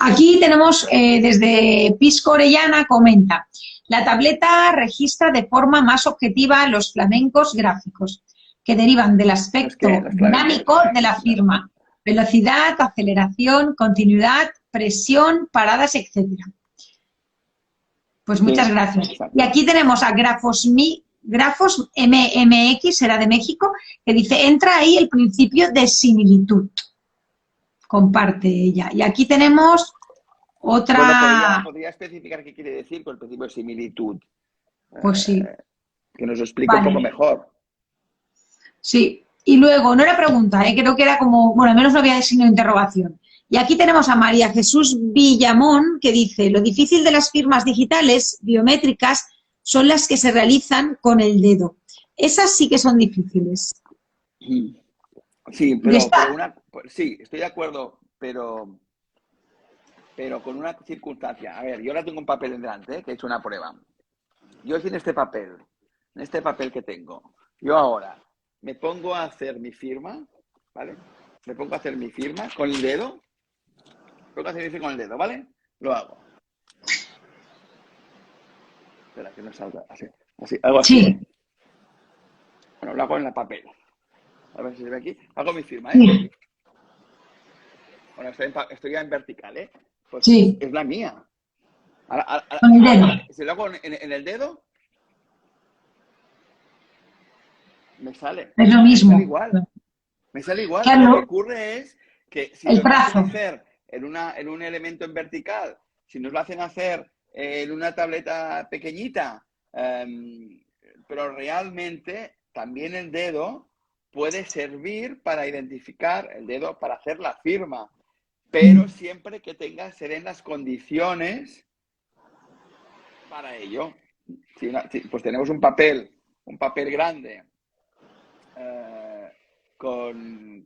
Aquí tenemos desde Pisco Orellana comenta, la tableta registra de forma más objetiva los flamencos gráficos que derivan del aspecto dinámico de la firma, velocidad, aceleración, continuidad, presión, paradas, etcétera. Pues muchas gracias. Y aquí tenemos a Grafos MMX, será de México, que dice, entra ahí el principio de similitud. Comparte ella. Y aquí tenemos otra...
Bueno, podría especificar qué quiere decir con el principio de similitud.
Pues sí.
Que nos lo explique un poco mejor.
Sí. Y luego, no era pregunta, creo que era como, bueno, al menos no había signo de interrogación. Y aquí tenemos a María Jesús Villamón, que dice, lo difícil de las firmas digitales biométricas son las que se realizan con el dedo. Esas sí que son difíciles.
Sí, sí, estoy de acuerdo, pero con una circunstancia. A ver, yo ahora tengo un papel en delante, que he hecho una prueba. Yo en este papel que tengo, yo ahora me pongo a hacer mi firma, ¿vale? Me pongo a hacer mi firma con el dedo. Me pongo a hacer mi firma con el dedo, ¿vale? Lo hago. Espera, que no salga. Así, algo así.
Sí.
Bueno, lo hago en el papel. A ver si se ve aquí. Hago mi firma, ¿eh? Sí. Bueno, estoy ya en vertical, ¿eh? Pues sí. Es la mía. Ahora,
con el dedo.
Si lo hago en el dedo, me sale.
Es lo mismo.
Me sale igual.
Claro.
Lo que ocurre es que si
el
nos lo
brazo.
hacen hacer en un elemento en vertical, si nos lo hacen hacer en una tableta pequeñita, pero realmente también el dedo puede servir para identificar el dedo, para hacer la firma, pero siempre que se den las condiciones para ello. Pues tenemos un papel grande con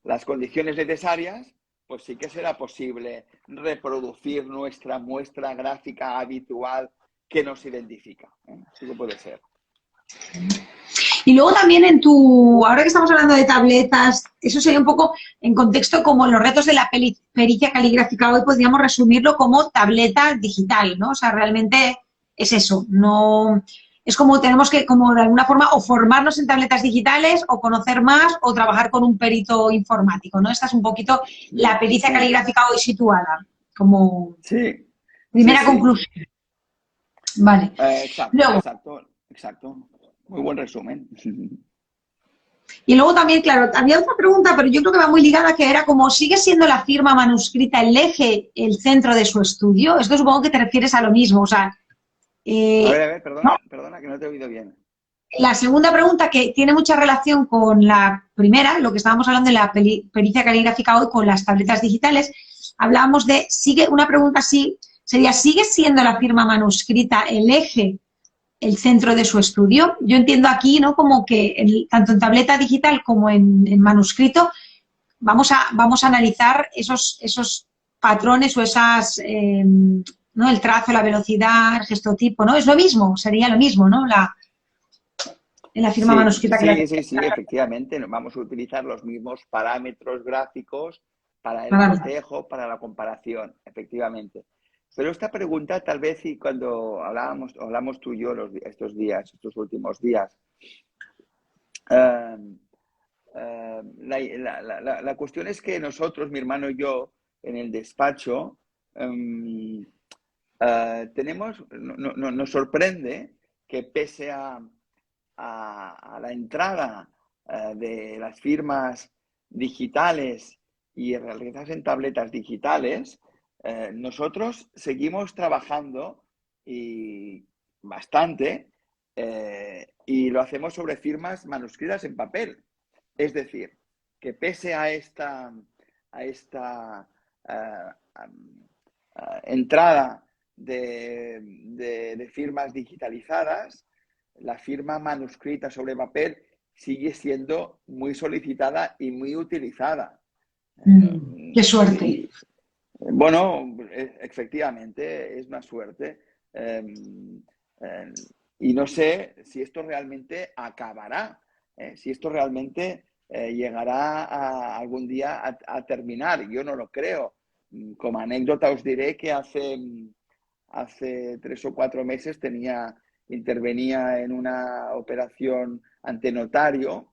las condiciones necesarias, pues sí que será posible reproducir nuestra muestra gráfica habitual que nos identifica. Sí que puede ser.
Y luego también ahora que estamos hablando de tabletas, eso sería un poco en contexto como los retos de la pericia caligráfica. Hoy podríamos resumirlo como tableta digital, ¿no? O sea, realmente es eso. No, es como tenemos que, como de alguna forma, o formarnos en tabletas digitales, o conocer más, o trabajar con un perito informático, ¿no? Esta es un poquito la pericia caligráfica hoy situada, como primera conclusión. Vale.
Exacto. Muy buen resumen.
Y luego también, claro, había otra pregunta, pero yo creo que va muy ligada, que era como, ¿sigue siendo la firma manuscrita el eje, el centro de su estudio? Esto supongo que te refieres a lo mismo, o sea...
a ver, perdona, que no te he oído bien.
La segunda pregunta, que tiene mucha relación con la primera, lo que estábamos hablando de la pericia caligráfica hoy con las tabletas digitales, hablábamos de, una pregunta así sería, ¿sigue siendo la firma manuscrita el eje, el centro de su estudio? Yo entiendo aquí, ¿no? Como que tanto en tableta digital como en manuscrito vamos a analizar esos patrones o esas, ¿no? El trazo, la velocidad, el gestotipo, ¿no? Es lo mismo, sería lo mismo, ¿no? En la firma
Sí,
manuscrita que la
sí, efectivamente. Vamos a utilizar los mismos parámetros gráficos para el
para
cotejo, para la comparación, efectivamente. Pero esta pregunta, tal vez, y cuando hablamos tú y yo estos últimos días, eh, la cuestión es que nosotros, mi hermano y yo, en el despacho, nos sorprende que pese a la entrada de las firmas digitales y realizadas en tabletas digitales, nosotros seguimos trabajando y bastante y lo hacemos sobre firmas manuscritas en papel. Es decir, que pese a esta entrada de firmas digitalizadas, la firma manuscrita sobre papel sigue siendo muy solicitada y muy utilizada.
qué suerte.
Y, bueno, efectivamente, es una suerte. Y no sé si esto realmente acabará, si esto realmente llegará algún día a terminar. Yo no lo creo. Como anécdota os diré que hace 3 o 4 meses intervenía en una operación ante notario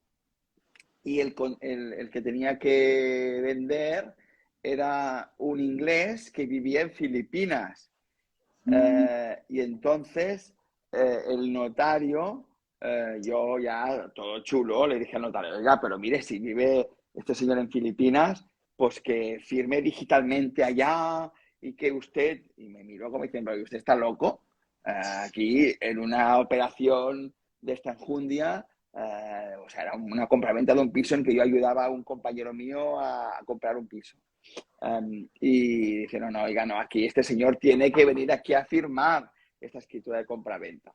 y el que tenía que vender era un inglés que vivía en Filipinas. Y entonces el notario, yo ya todo chulo, le dije al notario, oiga, pero mire, si vive este señor en Filipinas, pues que firme digitalmente allá y que usted, y me miró como diciendo, ¿usted está loco? Aquí en una operación de esta enjundia, o sea, era una compraventa de un piso en que yo ayudaba a un compañero mío a comprar un piso. Y dijeron, no, oiga, no, aquí este señor tiene que venir aquí a firmar esta escritura de compraventa.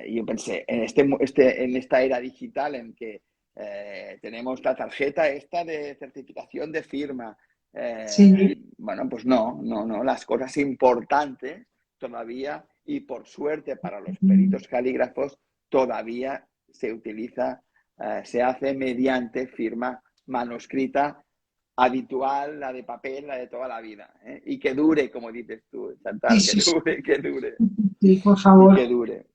Y yo pensé, en esta era digital en que tenemos la tarjeta esta de certificación de firma,
Sí.
bueno, pues no, las cosas importantes todavía, y por suerte para los peritos calígrafos, todavía se hace mediante firma manuscrita habitual, la de papel, la de toda la vida. Y que dure, como dices tú,
Sí,
Chantal,
sí, sí,
que dure,
sí, por
y
favor.
que dure.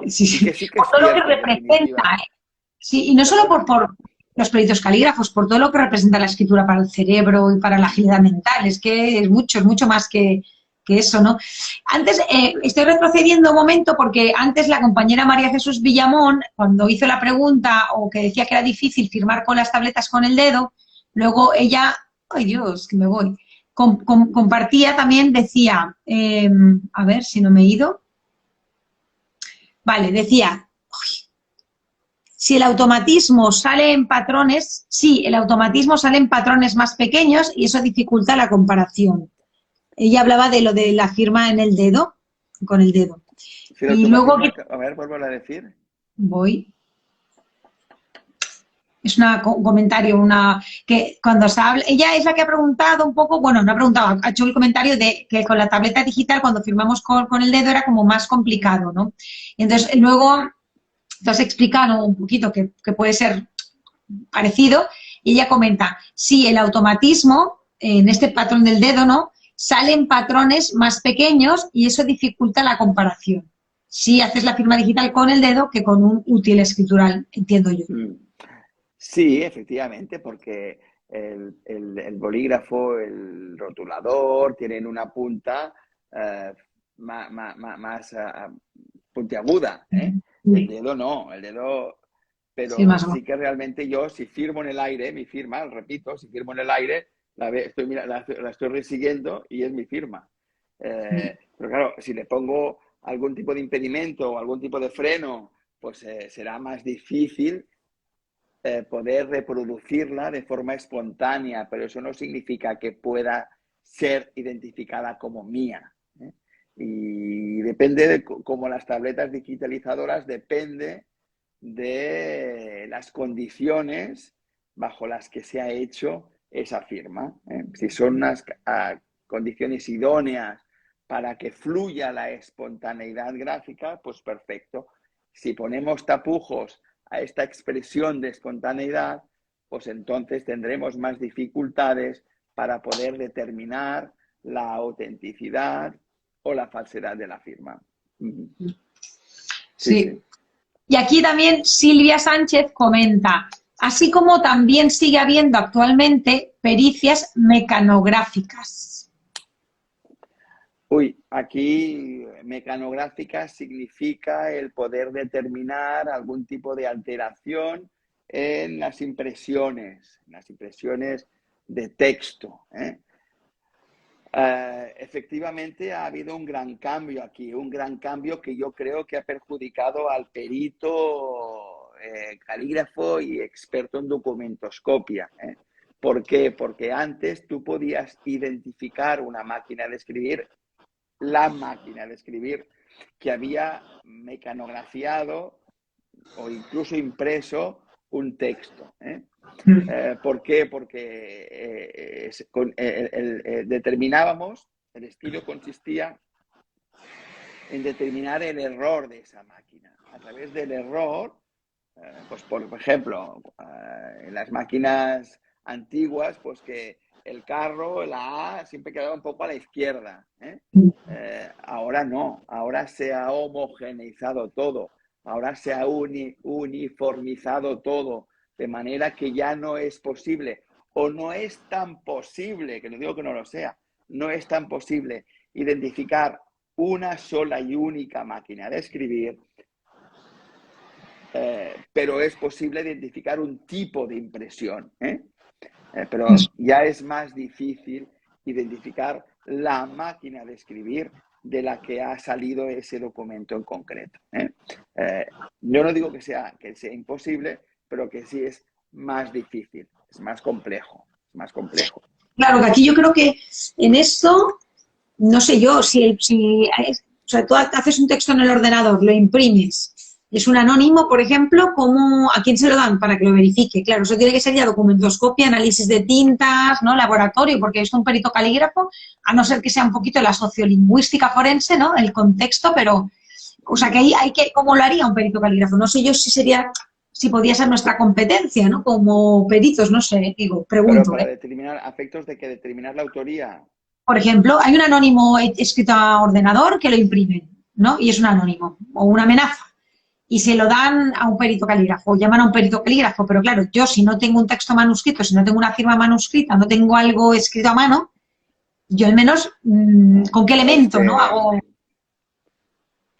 Sí,
Y
sí.
que sí que
Por
es
todo lo que
cierto, en
representa,
definitiva.
¿eh? Sí, y no solo
¿Perdona?
por los peritos calígrafos, por todo lo que representa la escritura para el cerebro y para la agilidad mental. Es que es mucho más que eso, ¿no? Antes, estoy retrocediendo un momento porque antes la compañera María Jesús Villamón, cuando hizo la pregunta o que decía que era difícil firmar con las tabletas con el dedo, luego ella, ay Dios, que me voy, compartía también, decía, a ver si no me he ido, vale, decía, si el automatismo sale en patrones, sí, el automatismo sale en patrones más pequeños y eso dificulta la comparación. Ella hablaba de lo de la firma en el dedo, con el dedo.
Si el
Y luego
automatismo, a ver, vuelvo a decir.
voy. Es un comentario, que cuando se habla, ella es la que ha preguntado un poco, bueno, no ha preguntado, ha hecho el comentario de que con la tableta digital cuando firmamos con el dedo era como más complicado, ¿no? Y entonces luego te has explicado un poquito que puede ser parecido, y ella comenta, sí, el automatismo en este patrón del dedo, ¿no? Salen patrones más pequeños y eso dificulta la comparación. Si haces la firma digital con el dedo que con un útil escritural, entiendo yo.
Sí, efectivamente, porque el bolígrafo, el rotulador, tienen una punta más puntiaguda, ¿eh? El
Sí,
dedo no,
sí,
pero
más o menos.
sí que realmente yo, si firmo en el aire, mi firma, repito, si firmo en el aire, la estoy resiguiendo y es mi firma. Pero claro, si le pongo algún tipo de impedimento o algún tipo de freno, pues será más difícil poder reproducirla de forma espontánea, pero eso no significa que pueda ser identificada como mía, ¿eh? Y depende de como las tabletas digitalizadoras, depende de las condiciones bajo las que se ha hecho esa firma, ¿eh? Si son unas condiciones idóneas para que fluya la espontaneidad gráfica, pues perfecto. Si ponemos tapujos a esta expresión de espontaneidad, pues entonces tendremos más dificultades para poder determinar la autenticidad o la falsedad de la firma. Sí,
Sí.
sí.
Y aquí también Silvia Sánchez comenta, así como también sigue habiendo actualmente pericias mecanográficas.
Uy, aquí mecanográfica significa el poder determinar algún tipo de alteración en las impresiones de texto, ¿eh? Efectivamente ha habido un gran cambio aquí, un gran cambio que yo creo que ha perjudicado al perito calígrafo y experto en documentoscopia, ¿eh? ¿Por qué? Porque antes tú podías identificar una máquina de escribir, la máquina de escribir que había mecanografiado o incluso impreso un texto, ¿eh? ¿Por qué? Porque determinábamos, el estilo consistía en determinar el error de esa máquina. A través del error, pues por ejemplo, en las máquinas antiguas, pues que el carro, la A, siempre quedaba un poco a la izquierda, ¿eh? Ahora no, ahora se ha homogeneizado todo, ahora se ha uniformizado todo, de manera que ya no es posible, o no es tan posible, que no digo que no lo sea, no es tan posible identificar una sola y única máquina de escribir, pero es posible identificar un tipo de impresión, ¿eh? Pero ya es más difícil identificar la máquina de escribir de la que ha salido ese documento en concreto, ¿eh? Yo no digo que sea imposible, pero que sí es más difícil, es más complejo, es más complejo.
Claro, que aquí yo creo que en esto, no sé yo, o sea, tú haces un texto en el ordenador, lo imprimes, es un anónimo, por ejemplo, ¿cómo, a quién se lo dan para que lo verifique? Claro, eso tiene que ser ya documentoscopia, análisis de tintas, ¿no? Laboratorio, porque es un perito calígrafo, a no ser que sea un poquito la sociolingüística forense, ¿no? El contexto, pero, o sea, que ahí hay que, ¿cómo lo haría un perito calígrafo? No sé yo si sería, si podría ser nuestra competencia, ¿no? Como peritos, no sé, digo,
Pero
pregunto,
para
¿eh?
determinar efectos de que determinar la autoría.
Por ejemplo, hay un anónimo escrito a ordenador que lo imprimen, ¿no? Y es un anónimo o una amenaza. Y se lo dan a un perito calígrafo, llaman a un perito calígrafo, pero claro, yo si no tengo un texto manuscrito, si no tengo una firma manuscrita, no tengo algo escrito a mano, yo al menos, ¿con qué
Es
elemento, no?
que
Hago,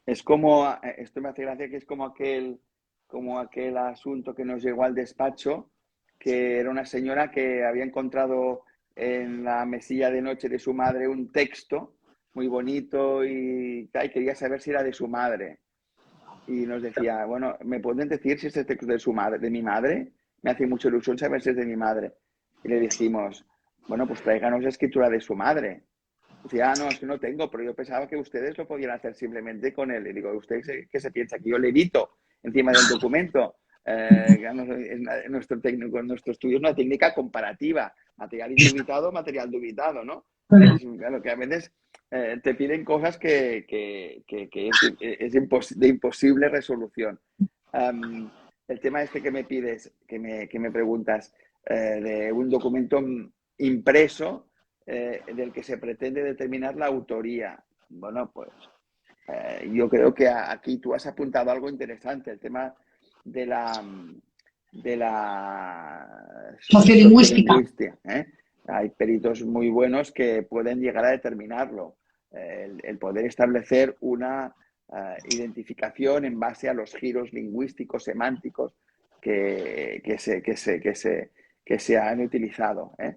es como, esto me hace gracia que es como aquel asunto que nos llegó al despacho, que era una señora que había encontrado en la mesilla de noche de su madre un texto muy bonito y quería saber si era de su madre. Y nos decía, bueno, ¿me pueden decir si este texto es de su madre, de mi madre? Me hace mucha ilusión saber si es de mi madre. Y le dijimos, bueno, pues tráiganos la escritura de su madre. Dice, no, es que no tengo, pero yo pensaba que ustedes lo podían hacer simplemente con él. Y digo, ¿usted qué se piensa? ¿Que yo le edito encima del documento? Nuestro técnico, nuestro estudio es una técnica comparativa, material indubitado, material dubitado, ¿no? Claro, que a veces te piden cosas que es de imposible resolución. El tema este que me pides, que me preguntas, de un documento impreso, del que se pretende determinar la autoría. Bueno, pues yo creo que aquí tú has apuntado algo interesante, el tema de la
sociolingüística.
sociolingüística, ¿eh? Hay peritos muy buenos que pueden llegar a determinarlo. El poder establecer una identificación en base a los giros lingüísticos, semánticos que se han utilizado, ¿eh?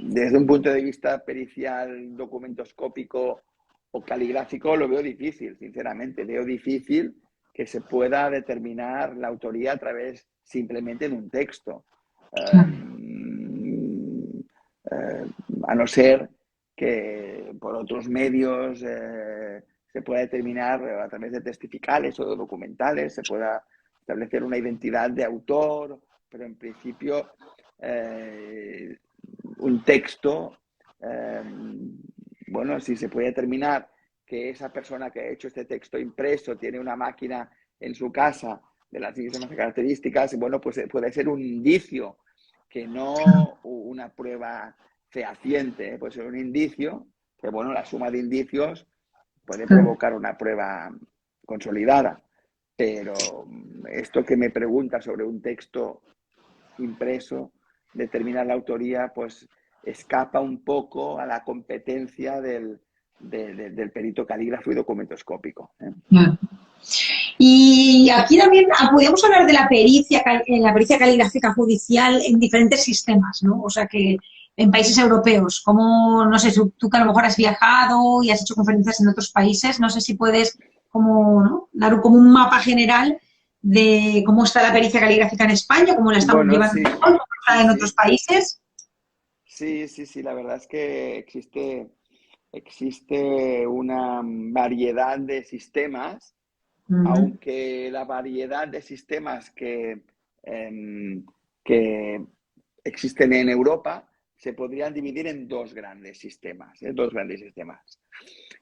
Desde un punto de vista pericial, documentoscópico o caligráfico, lo veo difícil, sinceramente. Veo difícil que se pueda determinar la autoría a través simplemente de un texto. a no ser que por otros medios se pueda determinar a través de testificales o de documentales, se pueda establecer una identidad de autor, pero en principio un texto, bueno, si se puede determinar que esa persona que ha hecho este texto impreso tiene una máquina en su casa de las mismas características, bueno, pues puede ser un indicio, que no una prueba fehaciente, puede ser un indicio, que bueno, la suma de indicios puede provocar una prueba consolidada. Pero esto que me pregunta sobre un texto impreso, determinar la autoría, pues escapa un poco a la competencia del perito calígrafo y documentoscópico.
Y aquí también podríamos hablar de la pericia caligráfica judicial en diferentes sistemas, ¿no? O sea que en países europeos, como, no sé, tú que a lo mejor has viajado y has hecho conferencias en otros países, no sé si puedes como, ¿no? dar como un mapa general de cómo está la pericia caligráfica en España, cómo la estamos
Bueno,
llevando
sí,
cómo está
sí,
en otros
sí,
países.
sí, la verdad es que existe una variedad de sistemas,
Ujú,
aunque la variedad de sistemas que existen en Europa se podrían dividir en dos grandes sistemas, dos grandes sistemas.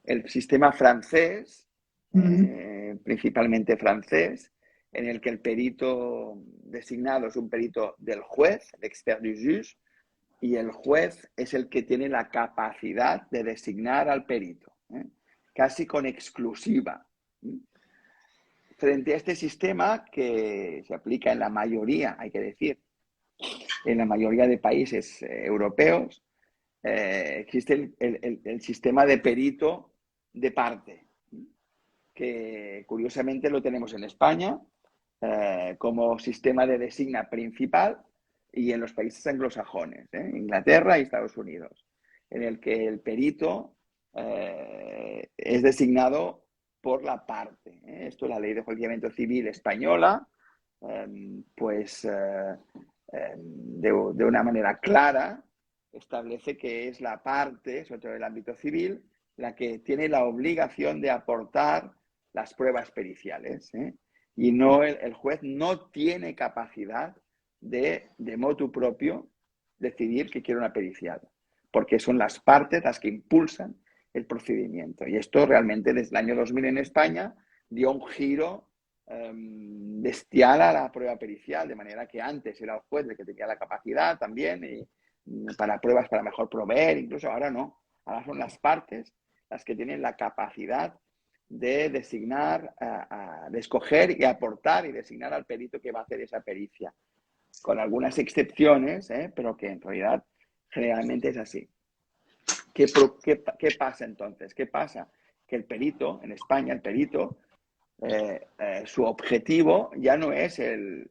El sistema francés,
ujú.
principalmente francés, en el que el perito designado es un perito del juez, el expert du juge, y el juez es el que tiene la capacidad de designar al perito, casi con exclusiva. Frente a este sistema que se aplica en la mayoría, hay que decir, en la mayoría de países europeos, existe el sistema de perito de parte, que curiosamente lo tenemos en España como sistema de designa principal y en los países anglosajones, Inglaterra y Estados Unidos, en el que el perito es designado por la parte. Esto es la Ley de Enjuiciamiento Civil española, pues de una manera clara establece que es la parte, sobre todo en el ámbito civil, la que tiene la obligación de aportar las pruebas periciales. Y no el juez no tiene capacidad de motu propio decidir que quiere una pericial, porque son las partes las que impulsan el procedimiento. Y esto realmente desde el año 2000 en España dio un giro bestial a la prueba pericial, de manera que antes era el juez el que tenía la capacidad también y para pruebas para mejor proveer, incluso ahora no, ahora son las partes las que tienen la capacidad de designar, de escoger y aportar y designar al perito que va a hacer esa pericia, con algunas excepciones, pero que en realidad generalmente es así. ¿Qué pasa entonces? ¿Qué pasa? Que el perito, en España, el perito, su objetivo ya no es el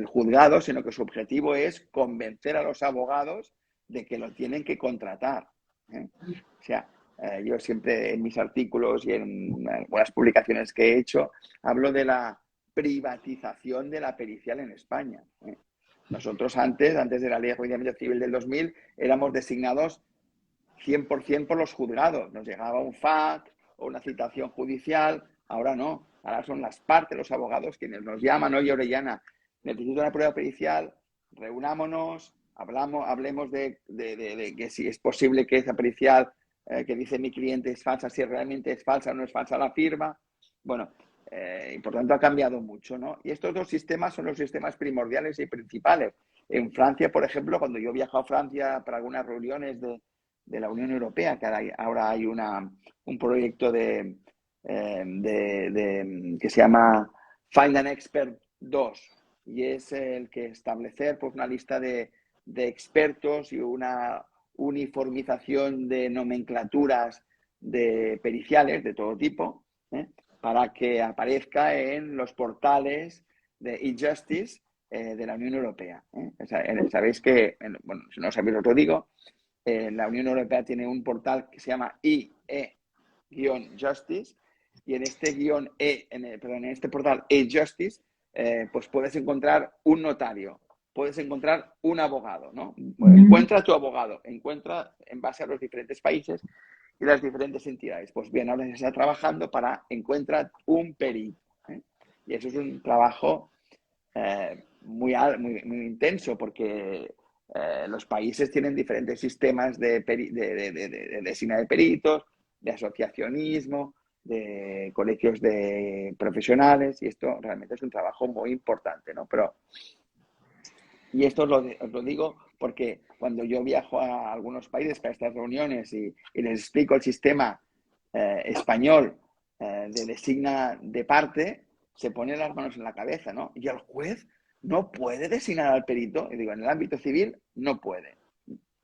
juzgado, sino que su objetivo es convencer a los abogados de que lo tienen que contratar. O sea, yo siempre en mis artículos y en algunas publicaciones que he hecho hablo de la privatización de la pericial en España. Nosotros antes de la Ley de Enjuiciamiento Civil del 2000, éramos designados 100% por los juzgados. Nos llegaba un fax o una citación judicial, ahora no. Ahora son las partes, los abogados, quienes nos llaman: oye, Orellana, necesito una prueba pericial, reunámonos, hablemos de que si es posible que esa pericial que dice mi cliente es falsa, si realmente es falsa o no es falsa la firma. Bueno, y por tanto ha cambiado mucho, ¿no? Y estos dos sistemas son los sistemas primordiales y principales. En Francia, por ejemplo, cuando yo viajo a Francia para algunas reuniones de la Unión Europea, que ahora hay un proyecto que se llama Find an Expert 2, y es el que establecer pues, una lista de expertos y una uniformización de nomenclaturas de periciales de todo tipo, para que aparezca en los portales de e-justice de la Unión Europea. O sea, sabéis que, bueno, si no sabéis lo que os digo, la Unión Europea tiene un portal que se llama IE-Justice, y en este en este portal e-Justice pues puedes encontrar un notario puedes encontrar un abogado, ¿no? Bueno, encuentra tu abogado, encuentra en base a los diferentes países y las diferentes entidades. Pues bien, ahora se está trabajando para encontrar un perito, ¿eh? Y eso es un trabajo muy intenso porque los países tienen diferentes sistemas de designación de peritos, de asociacionismo, de colegios de profesionales, y esto realmente es un trabajo muy importante, ¿no? Y esto os lo digo porque cuando yo viajo a algunos países para estas reuniones y les explico el sistema español de designa de parte, se ponen las manos en la cabeza, ¿no? Y el juez no puede designar al perito. Y digo, en el ámbito civil no puede.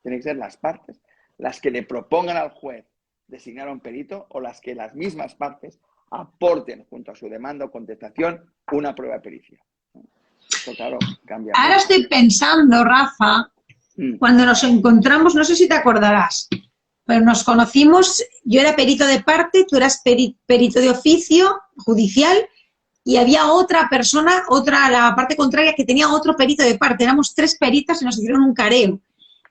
Tienen que ser las partes las que le propongan al juez designar a un perito o las que las mismas partes aporten junto a su demanda o contestación una prueba de pericia. Esto, claro, cambia
Ahora
mucho.
estoy pensando, Rafa, cuando nos encontramos, no sé si te acordarás, pero nos conocimos, yo era perito de parte, tú eras perito de oficio judicial y había otra persona, la parte contraria, que tenía otro perito de parte. Éramos 3 peritas y nos hicieron un careo.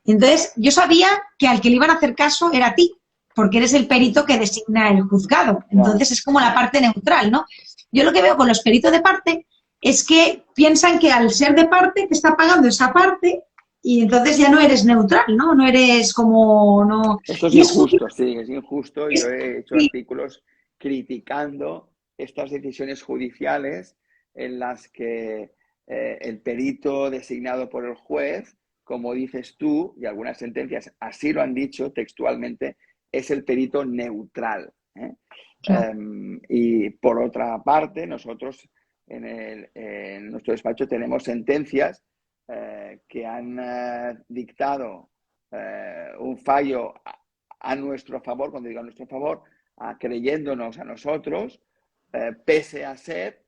Entonces, yo sabía que al que le iban a hacer caso era a ti, porque eres el perito que designa el juzgado. Entonces, es como la parte neutral, ¿no? Yo lo que veo con los peritos de parte es que piensan que al ser de parte te está pagando esa parte y entonces ya no eres neutral, ¿no? No eres como... No.
Esto es
Y es
injusto, sí, es injusto. Yo
es,
he hecho artículos criticando estas decisiones judiciales en las que el perito designado por el juez, como dices tú, y algunas sentencias así lo han dicho textualmente, es el perito neutral, ¿eh?
claro.
Y por otra parte, nosotros en nuestro despacho tenemos sentencias que han dictado un fallo a nuestro favor, cuando digo a nuestro favor, creyéndonos a nosotros, pese a ser,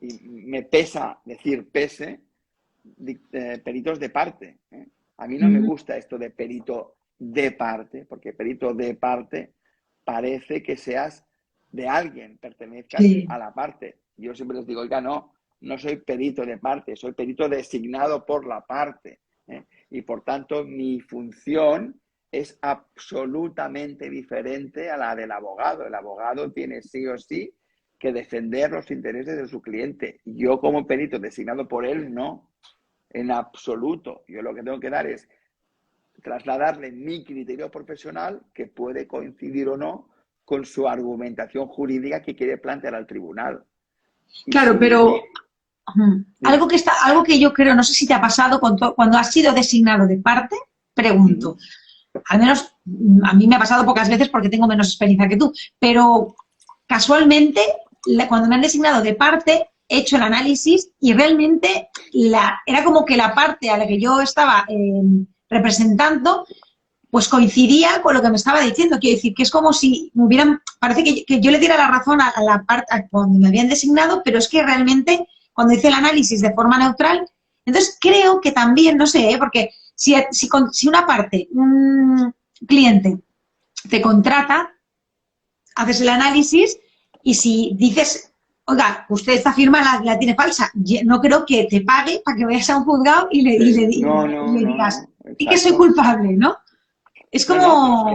y me pesa decir pese, peritos de parte, ¿eh? A mí no me gusta esto de perito de parte, porque perito de parte parece que seas de alguien, pertenezcas
Sí.
a la parte. Yo siempre les digo, oiga, no soy perito de parte, soy perito designado por la parte, ¿eh? Y por tanto mi función es absolutamente diferente a la del abogado. El abogado tiene sí o sí que defender los intereses de su cliente. Yo como perito designado por él, no, en absoluto. Yo lo que tengo que dar es trasladarle mi criterio profesional, que puede coincidir o no con su argumentación jurídica que quiere plantear al tribunal. Y
Claro,
si...
pero
Dime.
algo que yo creo, no sé si te ha pasado cuando has sido designado de parte, pregunto, al menos a mí me ha pasado pocas veces porque tengo menos experiencia que tú, pero casualmente cuando me han designado de parte he hecho el análisis y realmente era como que la parte a la que yo estaba representando pues coincidía con lo que me estaba diciendo. Quiero decir, que es como si me hubieran, parece que yo le diera la razón a la parte cuando me habían designado, pero es que realmente cuando hice el análisis de forma neutral, entonces creo que también, no sé, porque si una parte, un cliente te contrata, haces el análisis y si dices, oiga, usted esta firma la tiene falsa, no creo que te pague para que vayas a un juzgado y
Sí.
le digas,
No,
sí que soy
exacto.
culpable, ¿no? Es
No,
como...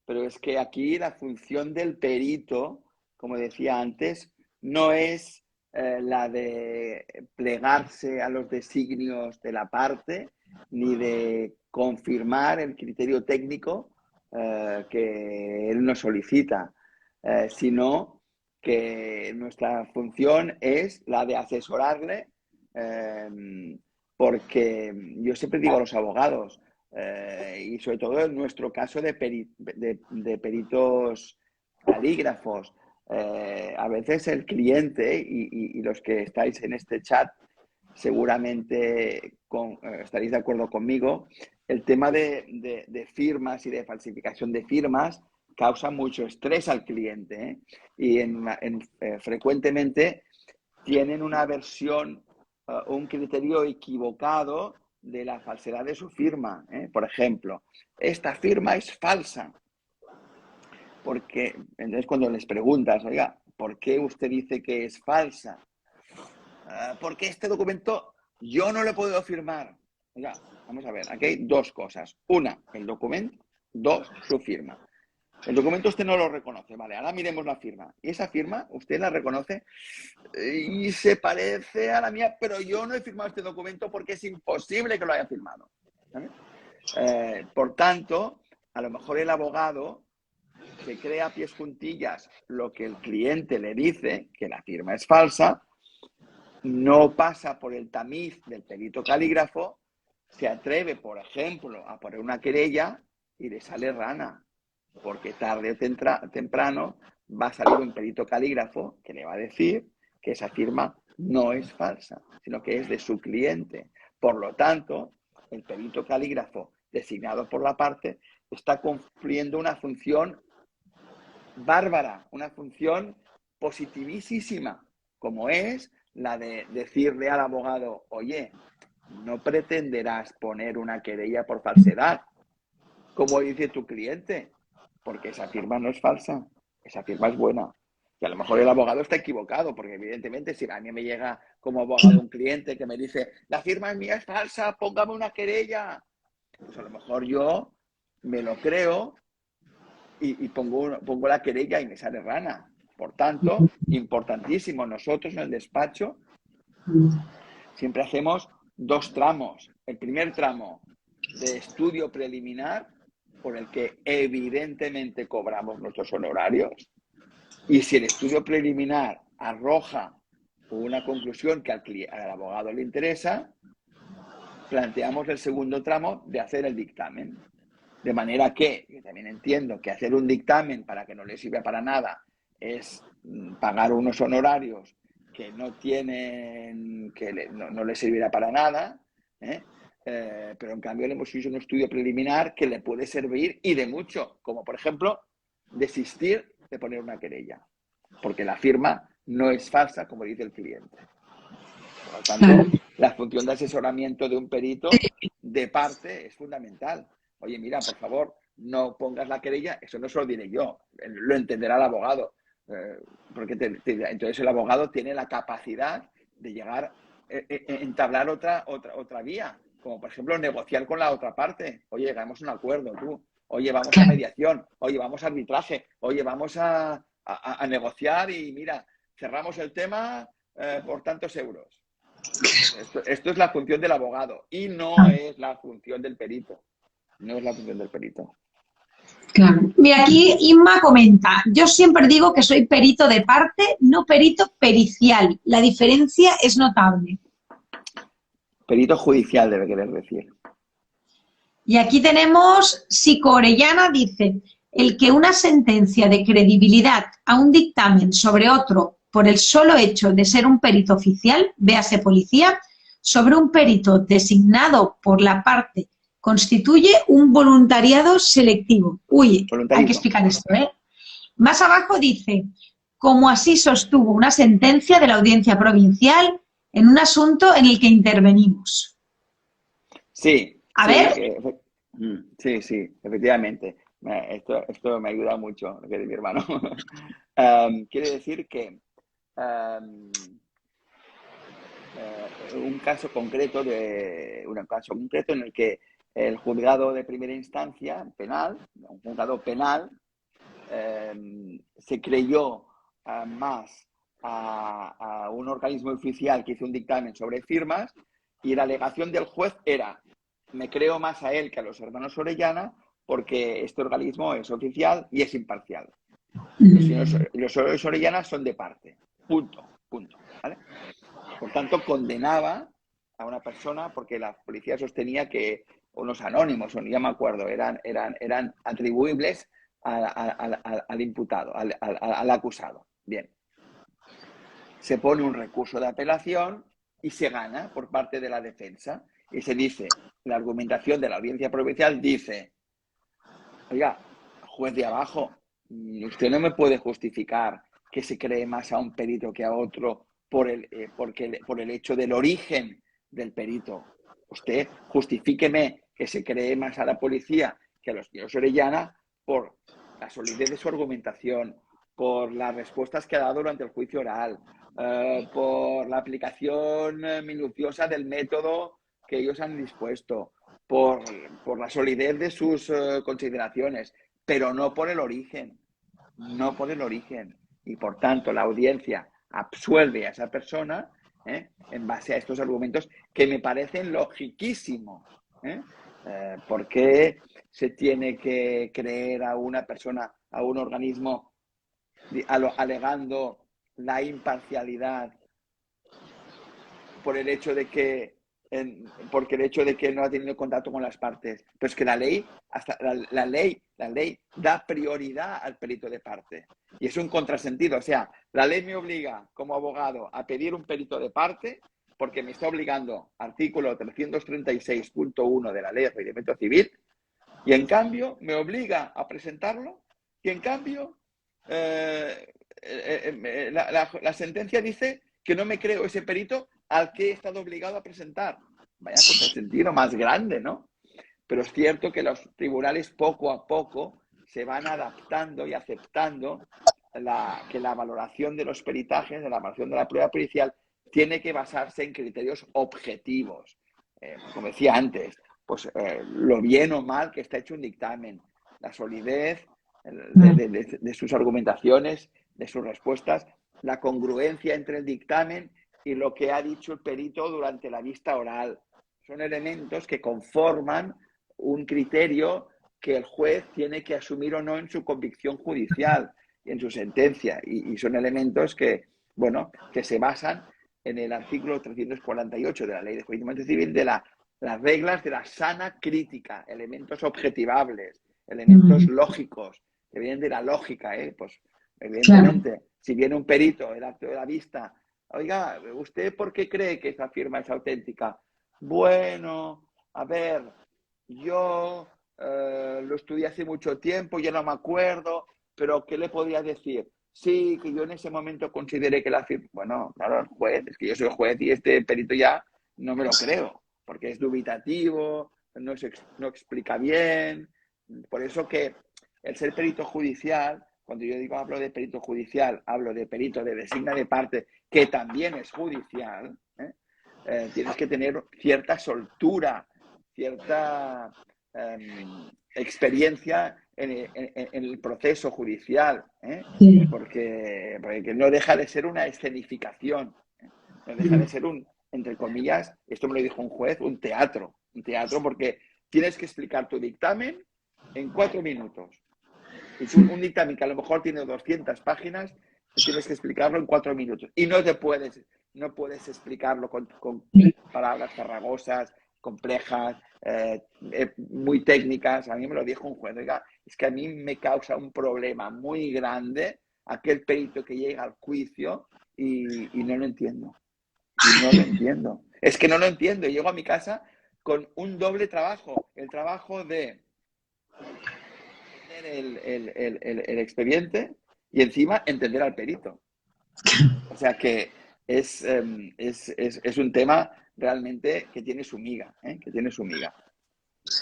pero es que aquí la función del perito, como decía antes, no es la de plegarse a los designios de la parte, ni de confirmar el criterio técnico que él nos solicita, sino que nuestra función es la de asesorarle, porque yo siempre digo a los abogados, y sobre todo en nuestro caso de peritos calígrafos, a veces el cliente y los que estáis en este chat seguramente estaréis de acuerdo conmigo, el tema de firmas y de falsificación de firmas causa mucho estrés al cliente, ¿eh? Y frecuentemente tienen una versión, un criterio equivocado de la falsedad de su firma, ¿eh? Por ejemplo, esta firma es falsa. Porque entonces cuando les preguntas, oiga, ¿por qué usted dice que es falsa? Porque este documento Yo no le puedo firmar. Oiga, vamos a ver, aquí hay dos cosas. Una, el documento. Dos, su firma. El documento usted no lo reconoce, vale, ahora miremos la firma. Y esa firma usted la reconoce y se parece a la mía, pero yo no he firmado este documento porque es imposible que lo haya firmado. ¿Vale? Por tanto, a lo mejor el abogado se cree a pies juntillas lo que el cliente le dice, que la firma es falsa, no pasa por el tamiz del perito calígrafo, se atreve, por ejemplo, a poner una querella y le sale rana, porque tarde o temprano va a salir un perito calígrafo que le va a decir que esa firma no es falsa, sino que es de su cliente. Por lo tanto, el perito calígrafo designado por la parte está cumpliendo una función bárbara, una función positivísima, como es la de decirle al abogado, oye, no pretenderás poner una querella por falsedad, como dice tu cliente, porque esa firma no es falsa, esa firma es buena. Y a lo mejor el abogado está equivocado, porque evidentemente si a mí me llega como abogado un cliente que me dice, la firma mía es falsa, póngame una querella, pues a lo mejor yo me lo creo y pongo la querella y me sale rana. Por tanto, importantísimo, nosotros en el despacho siempre hacemos dos tramos. El primer tramo de estudio preliminar, por el que evidentemente cobramos nuestros honorarios. Y si el estudio preliminar arroja una conclusión que al abogado le interesa, planteamos el segundo tramo de hacer el dictamen. De manera que, yo también entiendo que hacer un dictamen para que no le sirva para nada es pagar unos honorarios que no tienen, no le servirá para nada, pero en cambio le hemos hecho un estudio preliminar que le puede servir y de mucho, como por ejemplo desistir de poner una querella, porque la firma no es falsa, como dice el cliente. Por lo tanto, la función de asesoramiento de un perito de parte es fundamental. Oye, mira, por favor, no pongas la querella, eso no se lo diré yo, lo entenderá el abogado, porque entonces el abogado tiene la capacidad de llegar, entablar otra vía, como por ejemplo negociar con la otra parte. Oye, llegamos a un acuerdo, tú. Oye, vamos a mediación. Oye, vamos a arbitraje. Oye, vamos a negociar y mira, cerramos el tema por tantos euros. Esto es la función del abogado y no es la función del perito. No es la función del perito.
Claro. Mira, aquí Inma comenta, yo siempre digo que soy perito de parte, no perito pericial. La diferencia es notable.
Perito judicial debe querer decir.
Y aquí tenemos, Sico Orellana dice, el que una sentencia de credibilidad a un dictamen sobre otro por el solo hecho de ser un perito oficial, véase policía, sobre un perito designado por la parte constituye un voluntariado selectivo. Uy, hay que explicar esto, ¿eh? Más abajo dice, como así sostuvo una sentencia de la Audiencia Provincial en un asunto en el que intervenimos.
Sí.
A
sí,
ver.
Sí, efectivamente. Esto me ayuda mucho, lo que dice mi hermano. Quiere decir que un caso concreto en el que el juzgado de primera instancia penal, un juzgado penal, se creyó más a un organismo oficial que hizo un dictamen sobre firmas y la alegación del juez era: me creo más a él que a los hermanos Orellana porque este organismo es oficial y es imparcial. Los hermanos Orellana son de parte. Punto. ¿Vale? Por tanto, condenaba a una persona porque la policía sostenía que unos anónimos, o ya me acuerdo, eran atribuibles al imputado, al acusado. Bien. Se pone un recurso de apelación y se gana por parte de la defensa. Y se dice, la argumentación de la Audiencia Provincial dice, oiga, juez de abajo, usted no me puede justificar que se cree más a un perito que a otro por el hecho del origen del perito. Usted justifíqueme que se cree más a la policía que a los señores Orellana por la solidez de su argumentación, por las respuestas que ha dado durante el juicio oral, por la aplicación minuciosa del método que ellos han dispuesto, por la solidez de sus consideraciones, pero no por el origen, no por el origen. Y por tanto la audiencia absuelve a esa persona en base a estos argumentos que me parecen logiquísimos. ¿Por qué se tiene que creer a una persona, a un organismo, alegando la imparcialidad por el hecho de que porque el hecho de que no ha tenido contacto con las partes? Pues que la ley, hasta la ley da prioridad al perito de parte. Y es un contrasentido. O sea, la ley me obliga como abogado a pedir un perito de parte porque me está obligando, artículo 336.1 de la Ley de Procedimiento Civil, y en cambio me obliga a presentarlo, y en cambio la sentencia dice que no me creo ese perito al que he estado obligado a presentar. Vaya contrasentido más grande, ¿no? Pero es cierto que los tribunales poco a poco se van adaptando y aceptando que la valoración de los peritajes, de la valoración de la prueba pericial, tiene que basarse en criterios objetivos. Como decía antes, pues lo bien o mal que está hecho un dictamen, la solidez de sus argumentaciones, de sus respuestas, la congruencia entre el dictamen y lo que ha dicho el perito durante la vista oral. Son elementos que conforman un criterio que el juez tiene que asumir o no en su convicción judicial y en su sentencia. Y son elementos que, bueno, que se basan en el artículo 348 de la Ley de Procedimiento Civil de las reglas de la sana crítica, elementos objetivables, elementos lógicos, que vienen de la lógica, pues evidentemente, claro. Si viene un perito, el acto de la vista, oiga, ¿usted por qué cree que esa firma es auténtica? Bueno, a ver, yo lo estudié hace mucho tiempo, ya no me acuerdo, pero ¿qué le podría decir? Sí, que yo en ese momento consideré que la firma... Bueno, claro, el juez, es que yo soy juez y este perito ya no me lo creo, porque es dubitativo, no explica bien. Por eso que el ser perito judicial, cuando yo digo hablo de perito judicial, hablo de perito de designa de parte, que también es judicial, tienes que tener cierta soltura, cierta experiencia en el proceso judicial, sí. porque no deja de ser una escenificación, no deja de ser entre comillas, esto me lo dijo un juez, un teatro porque tienes que explicar tu dictamen en 4 minutos. Es un dictamen que a lo mejor tiene 200 páginas, tienes que explicarlo en 4 minutos. Y no puedes explicarlo con palabras farragosas, complejas, muy técnicas. A mí me lo dijo un juez, oiga, es que a mí me causa un problema muy grande aquel perito que llega al juicio y no lo entiendo. Y no lo entiendo. Es que no lo entiendo. Llego a mi casa con un doble trabajo. El trabajo de entender el expediente y encima entender al perito. O sea que es un tema realmente que tiene su miga, que tiene su miga.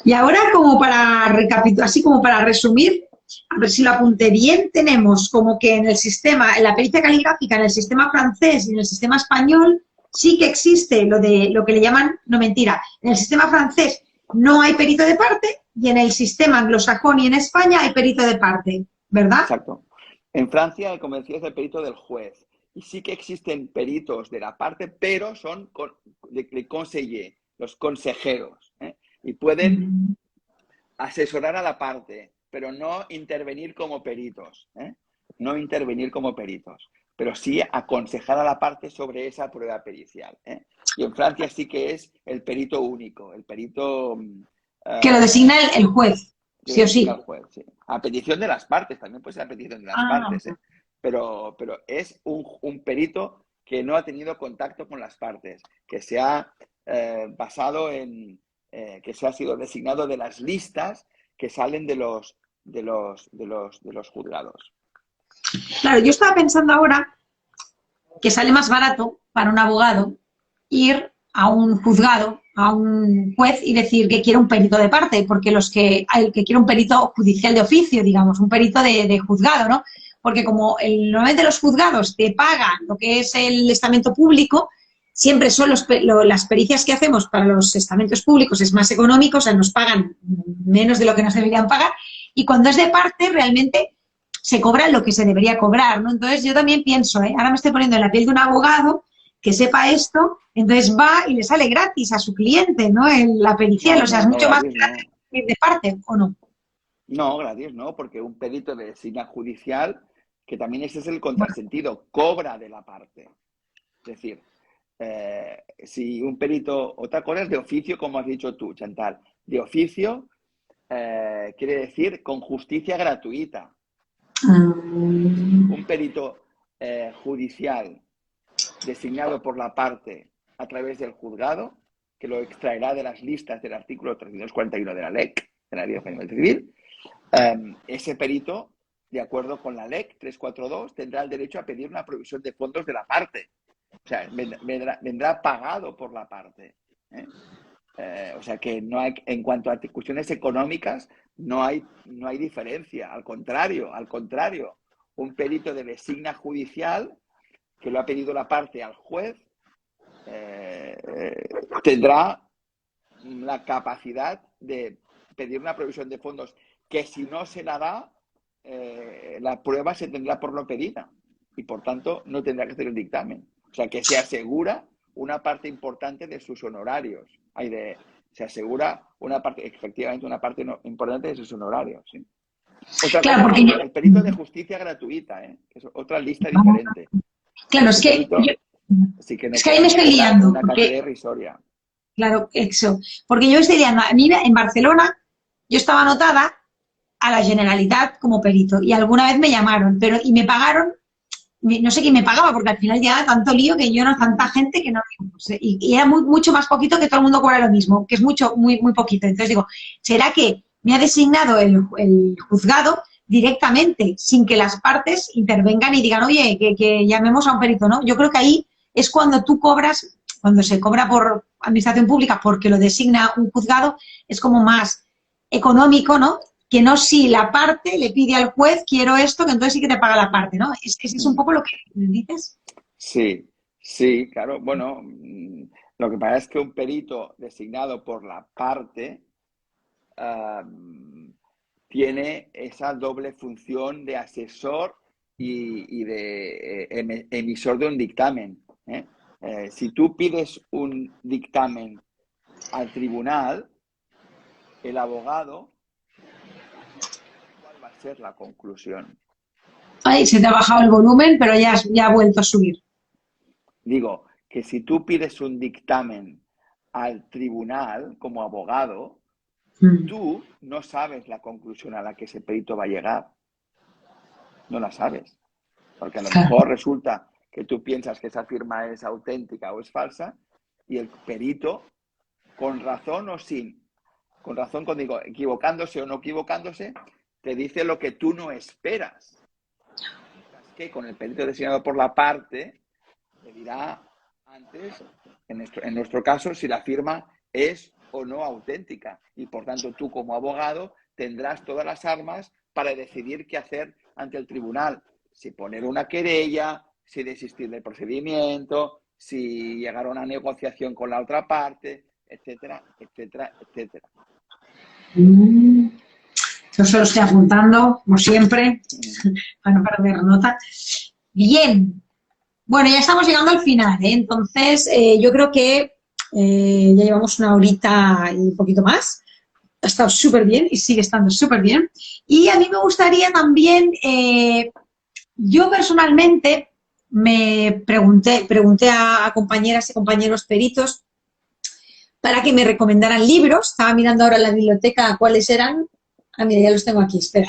Y ahora, como para recapitular, así como para resumir, a ver si lo apunté bien, tenemos como que en el sistema, en la pericia caligráfica, en el sistema francés y en el sistema español, sí que existe lo que le llaman, no mentira, en el sistema francés no hay perito de parte y en el sistema anglosajón y en España hay perito de parte, ¿verdad?
Exacto. En Francia, como decía, es el perito del juez. Y sí que existen peritos de la parte, pero son de conseller, los consejeros, y pueden asesorar a la parte, pero no intervenir como peritos, no intervenir como peritos, pero sí aconsejar a la parte sobre esa prueba pericial. Y en Francia sí que es el perito único, el perito...
que lo designa el juez, sí o sí.
El juez, sí. A petición de las partes, también puede ser a petición de las partes, pero es un perito que no ha tenido contacto con las partes, que se ha basado en... que se ha sido designado de las listas que salen de los juzgados.
Claro, yo estaba pensando ahora que sale más barato para un abogado ir a un juzgado, a un juez y decir que quiere un perito de parte, porque el que quiere un perito judicial de oficio, digamos, un perito de juzgado, ¿no? porque como normalmente los juzgados te pagan lo que es el estamento público, siempre son las pericias que hacemos para los estamentos públicos es más económico, o sea, nos pagan menos de lo que nos deberían pagar, y cuando es de parte, realmente se cobra lo que se debería cobrar, ¿no? Entonces yo también pienso, ahora me estoy poniendo en la piel de un abogado que sepa esto, entonces va y le sale gratis a su cliente, ¿no? La pericial,
No,
o sea,
no,
es
no,
mucho más
gratis
gratis
no.
que ir de parte, ¿o no?
No, gratis no, porque un perito de designa judicial, que también ese es el contrasentido, cobra de la parte. Es decir, si un perito, otra cosa es de oficio, como has dicho tú, Chantal, de oficio quiere decir con justicia gratuita. Un perito judicial designado por la parte a través del juzgado, que lo extraerá de las listas del artículo 341 de la LEC, de la Ley de Procedimiento Civil, ese perito, de acuerdo con la LEC 342, tendrá el derecho a pedir una provisión de fondos de la parte. O sea, vendrá pagado por la parte. O sea que no hay, en cuanto a cuestiones económicas, no hay diferencia. Al contrario, un perito de designa judicial que lo ha pedido la parte al juez tendrá la capacidad de pedir una provisión de fondos que si no se la da, la prueba se tendrá por no pedida y por tanto no tendrá que hacer el dictamen. O sea que se asegura una parte importante de sus honorarios. Se asegura una parte, efectivamente, una parte importante de sus honorarios. ¿Sí? Otra
Claro,
cosa
porque
es el perito de justicia gratuita, que es otra lista diferente.
claro,
Ese perito sí que no
es que ahí me estoy
cobra
liando,
una
porque
cantidad irrisoria.
claro, eso. Porque yo estoy liando. A mí en Barcelona yo estaba anotada a la Generalitat como perito y alguna vez me llamaron, pero y me pagaron, no sé quién me pagaba porque al final llegaba tanto lío que yo no, tanta gente que no, no sé, y era mucho más poquito que todo el mundo cobra lo mismo, que es mucho, muy poquito. Entonces digo, ¿será que me ha designado el juzgado directamente sin que las partes intervengan y digan, oye, que llamemos a un perito, ¿no? Yo creo que ahí es cuando tú cobras, cuando se cobra por administración pública porque lo designa un juzgado, es como más económico, ¿no? Que no si la parte le pide al juez, quiero esto, que entonces sí que te paga la parte, ¿no? Es un poco lo que dices.
Sí, sí, claro. Bueno, lo que pasa es que un perito designado por la parte tiene esa doble función de asesor y de emisor de un dictamen. Si tú pides un dictamen al tribunal, el abogado, ¿cuál va a ser la conclusión?
Ay, se te ha bajado el volumen, pero ya ha vuelto a subir.
Digo, que si tú pides un dictamen al tribunal como abogado, tú no sabes la conclusión a la que ese perito va a llegar. No la sabes. Porque a lo
Claro.
mejor resulta que tú piensas que esa firma es auténtica o es falsa y el perito, con razón o sin, con razón, digo, equivocándose o no equivocándose, te dice lo que tú no esperas. Es que con el perito designado por la parte, te dirá antes, en nuestro caso, si la firma es o no auténtica. Y por tanto, tú como abogado tendrás todas las armas para decidir qué hacer ante el tribunal. Si poner una querella, si desistir del procedimiento, si llegar a una negociación con la otra parte, etcétera, etcétera, etcétera.
Yo solo estoy apuntando, como siempre, para no perder nota. Bien. Bueno, ya estamos llegando al final, ¿eh? Entonces, yo creo que ya llevamos una horita y un poquito más. Ha estado súper bien y sigue estando súper bien. Y a mí me gustaría también, yo personalmente me pregunté a compañeras y compañeros peritos para que me recomendaran libros. Estaba mirando ahora en la biblioteca cuáles eran. Ah, mira, ya los tengo aquí, espera.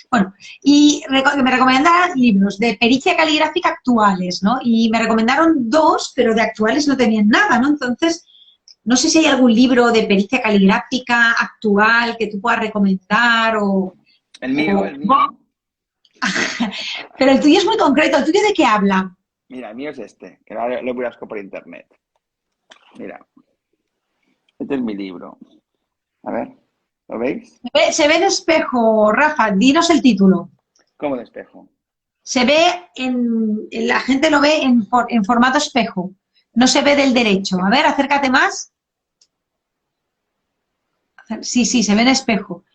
Bueno, y que me recomendaran libros de pericia caligráfica actuales, ¿no? Y me recomendaron dos, pero de actuales no tenían nada, ¿no? Entonces, no sé si hay algún libro de pericia caligráfica actual que tú puedas recomendar o...
El mío.
Pero el tuyo es muy concreto. ¿El tuyo de qué habla?
Mira, el mío es este, que ahora lo busco por internet. Mira, este es mi libro. A ver, ¿lo veis?
Se ve en espejo, Rafa. Dinos el título.
¿Cómo de espejo?
Se ve la gente lo ve en formato espejo, no se ve del derecho. A ver, acércate más. Sí, sí, se ve en espejo.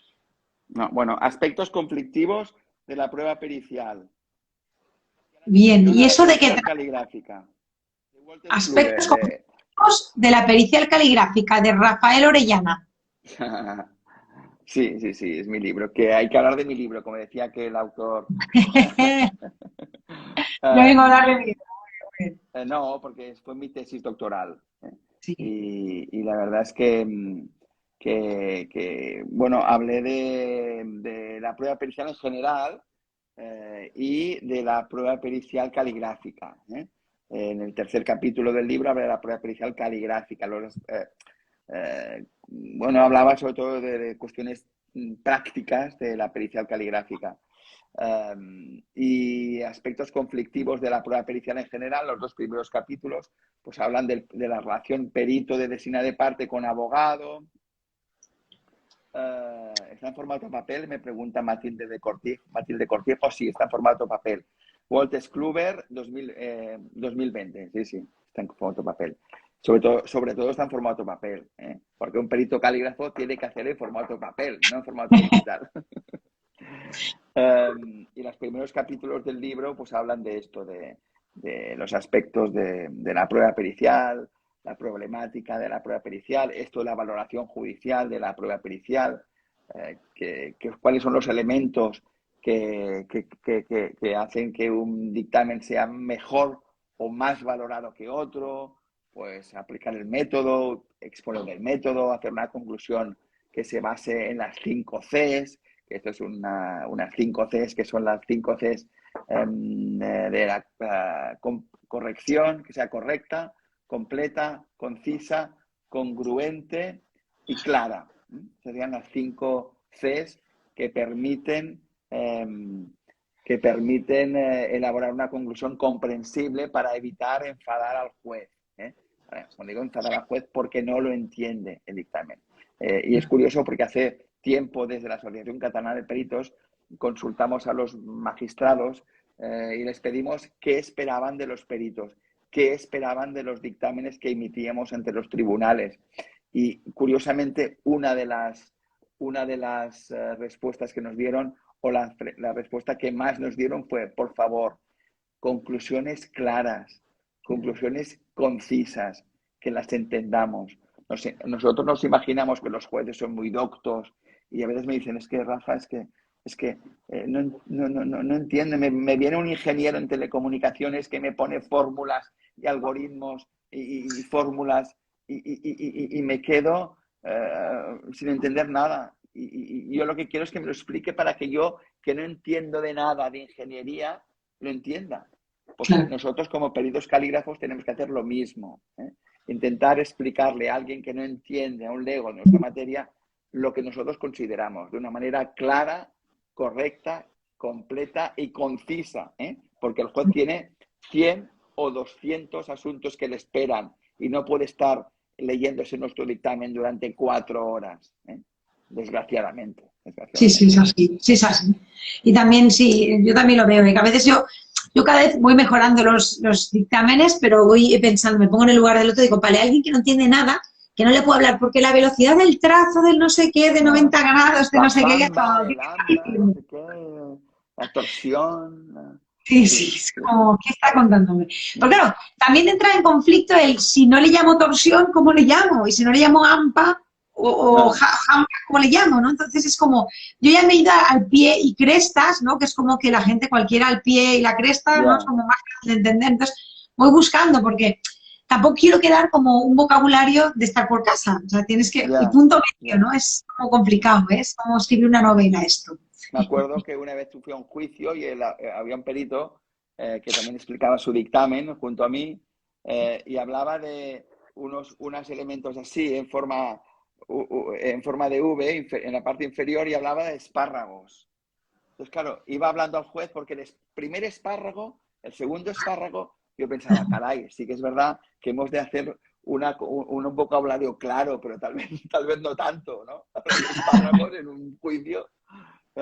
No, bueno, aspectos conflictivos de la prueba pericial.
Bien,
A
¿y
la
eso de qué
pericial
trata?
caligráfica. De Walter
Aspectos
Kluwer,
cognitivos de la pericial caligráfica de Rafael Orellana.
Sí, sí, sí, es mi libro. Que hay que hablar de mi libro, como decía que el autor.
Yo vengo a
Um,
hablar de mi...
no, porque fue mi tesis doctoral.
Sí.
Y la verdad es que, bueno, hablé de la prueba pericial en general y de la prueba pericial caligráfica. En el tercer capítulo del libro hablé de la prueba pericial caligráfica. Bueno, hablaba sobre todo de cuestiones prácticas de la pericial caligráfica. Y aspectos conflictivos de la prueba pericial en general, los dos primeros capítulos, pues hablan de la relación perito de designa de parte con abogado. ¿Está en formato papel? Me pregunta Matilde Cortijo. Sí, está en formato papel. Walter Kluwer, 2020. Sí, sí, está en formato papel. Sobre todo está en formato papel, porque un perito calígrafo tiene que hacer en formato papel, no en formato digital. Y los primeros capítulos del libro pues hablan de esto, de los aspectos de la prueba pericial, la problemática de la prueba pericial, esto de la valoración judicial de la prueba pericial, cuáles son los elementos que hacen que un dictamen sea mejor o más valorado que otro, pues aplicar el método, exponer el método, hacer una conclusión que se base en las 5 Cs, que esto es unas 5 Cs, que son las 5 Cs de la corrección, que sea correcta, completa, concisa, congruente y clara. Serían las 5 Cs que permiten, elaborar una conclusión comprensible para evitar enfadar al juez. Cuando digo enfadar al juez, porque no lo entiende el dictamen. Y es curioso porque hace tiempo, desde la Asociación Catalana de Peritos, consultamos a los magistrados y les pedimos qué esperaban de los peritos, qué esperaban de los dictámenes que emitíamos ante los tribunales. Y curiosamente, una de las respuestas que nos dieron, o la respuesta que más nos dieron fue, por favor, conclusiones claras, conclusiones concisas, que las entendamos. No sé, nosotros nos imaginamos que los jueces son muy doctos y a veces me dicen, es que Rafa, no entiende, me viene un ingeniero en telecomunicaciones que me pone fórmulas y algoritmos y fórmulas y me quedo sin entender nada. Y yo lo que quiero es que me lo explique para que yo, que no entiendo de nada de ingeniería, lo entienda. Pues
Claro.
nosotros como peritos calígrafos tenemos que hacer lo mismo. Intentar explicarle a alguien que no entiende, a un lego en nuestra materia, lo que nosotros consideramos de una manera clara, correcta, completa y concisa. Porque el juez tiene 100 o 200 asuntos que le esperan y no puede estar leyéndose nuestro dictamen durante 4 horas. Desgraciadamente.
Sí, sí, es así, sí, es así. Y también, sí, yo también lo veo, que a veces yo cada vez voy mejorando los dictámenes, pero voy pensando, me pongo en el lugar del otro y digo, vale, alguien que no entiende nada, que no le puedo hablar, porque la velocidad del trazo, del no sé qué, de 90 grados, de no
La
sé qué,
bamba, el amba, no sé qué, la torsión.
sí, sí,
Sí,
es
sí,
como,
sí.
¿qué está contándome? Pero claro, también entra en conflicto el si no le llamo torsión, ¿cómo le llamo? Y si no le llamo AMPA
Ah,
jampa, ¿cómo le llamo? ¿No? Entonces es como, yo ya me he ido al pie y crestas, ¿no? Que es como que la gente cualquiera al pie y la cresta, ¿no? Es
ya,
como más fácil de entender. Entonces voy buscando porque tampoco quiero quedar como un vocabulario de estar por casa. O sea, tienes que, el
ya,
punto medio,
ya.
¿no? Es como complicado, ¿eh? Es como escribir una novela esto.
Me acuerdo que una vez fui a un juicio y había un perito que también explicaba su dictamen junto a mí y hablaba de unos elementos así en forma de V en la parte inferior y hablaba de espárragos. Entonces, claro, iba hablando al juez porque el primer espárrago, el segundo espárrago, yo pensaba, caray, sí que es verdad que hemos de hacer un vocabulario claro, pero tal vez no tanto, ¿no? Hablar de espárragos en un juicio.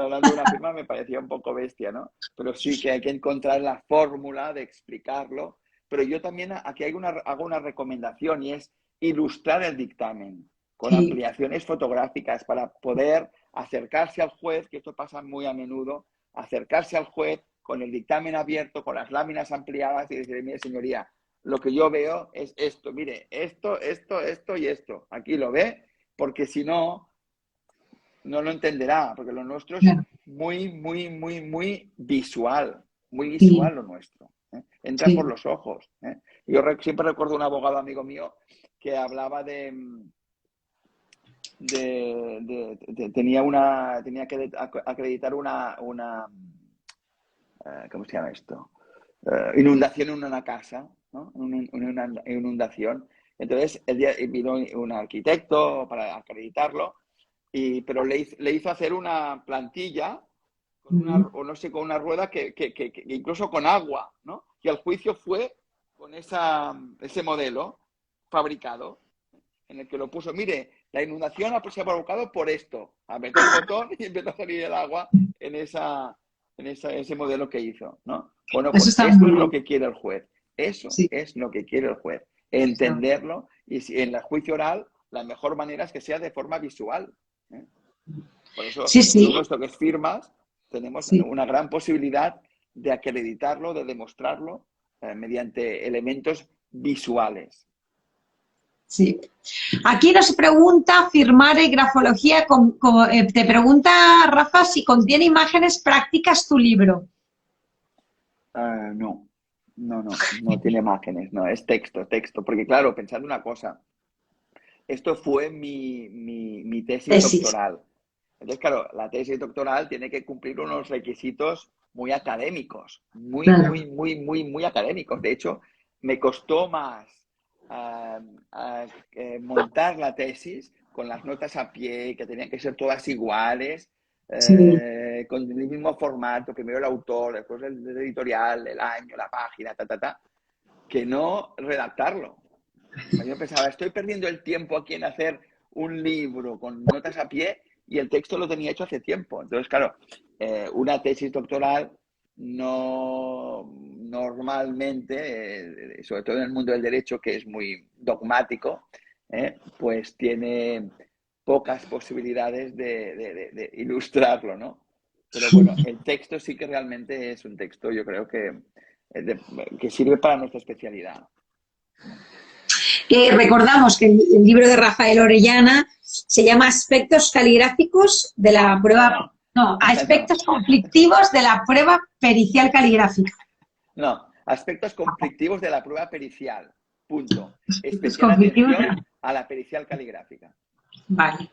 hablando de una firma me parecía un poco bestia, ¿no? Pero sí que hay que encontrar la fórmula de explicarlo. Pero yo también aquí hago una recomendación y es ilustrar el dictamen con
Sí,
ampliaciones fotográficas para poder acercarse al juez, que esto pasa muy a menudo, acercarse al juez con el dictamen abierto, con las láminas ampliadas y decirle, mire, señoría, lo que yo veo es esto, mire, esto y esto. Aquí lo ve, porque si no, no lo entenderá, porque lo nuestro es
claro,
muy
sí,
visual lo nuestro. ¿Eh? Entra por
sí.
los ojos. ¿Eh? Yo siempre recuerdo un abogado amigo mío que hablaba tenía que acreditar ¿cómo se llama esto? Inundación en una casa, ¿no? Una inundación. Entonces, vino un arquitecto para acreditarlo, pero le hizo hacer una plantilla con
Ujú.
o no sé, con una rueda que incluso con agua, ¿no? Y el juicio fue con ese modelo fabricado en el que lo puso, mire, la inundación se ha provocado por esto. Apretó el botón y empezó a salir el agua ese modelo que hizo, ¿no? Bueno,
Eso
pues
está
esto
muy
es lo
bien.
que quiere el juez. Eso
Sí,
es lo que quiere el juez.
está-
Entenderlo y si en el juicio oral la mejor manera es que sea de forma visual. ¿Eh? Por eso,
sí,
lo
sí,
nuestro que es firmas, tenemos
sí.
una gran posibilidad de acreditarlo, de demostrarlo mediante elementos visuales.
Sí. Aquí nos pregunta firmar y grafología. Te pregunta Rafa si contiene imágenes prácticas tu libro.
No, no tiene imágenes, no, es texto, porque claro, pensad una cosa, esto fue mi tesis
Tesis.
doctoral. Entonces, claro, la tesis doctoral tiene que cumplir unos requisitos muy académicos,
Claro.
muy académicos. De hecho, me costó más montar la tesis con las notas a pie, que tenían que ser todas iguales,
Sí.
con el mismo formato, primero el autor, después el editorial, el año, la página, que no redactarlo. Yo pensaba, estoy perdiendo el tiempo aquí en hacer un libro con notas a pie y el texto lo tenía hecho hace tiempo. Entonces, claro, una tesis doctoral no normalmente, sobre todo en el mundo del derecho, que es muy dogmático, pues tiene pocas posibilidades de ilustrarlo, ¿no? Pero bueno, el texto sí que realmente es un texto, yo creo que sirve para nuestra especialidad.
Recordamos que el libro de Rafael Orellana se llama Aspectos caligráficos de la prueba,
No,
no,
no,
aspectos conflictivos de la prueba pericial caligráfica.
no. Aspectos conflictivos de la prueba pericial. Punto.
Aspectos
Especial
conflictivos,
atención a la pericial caligráfica.
vale.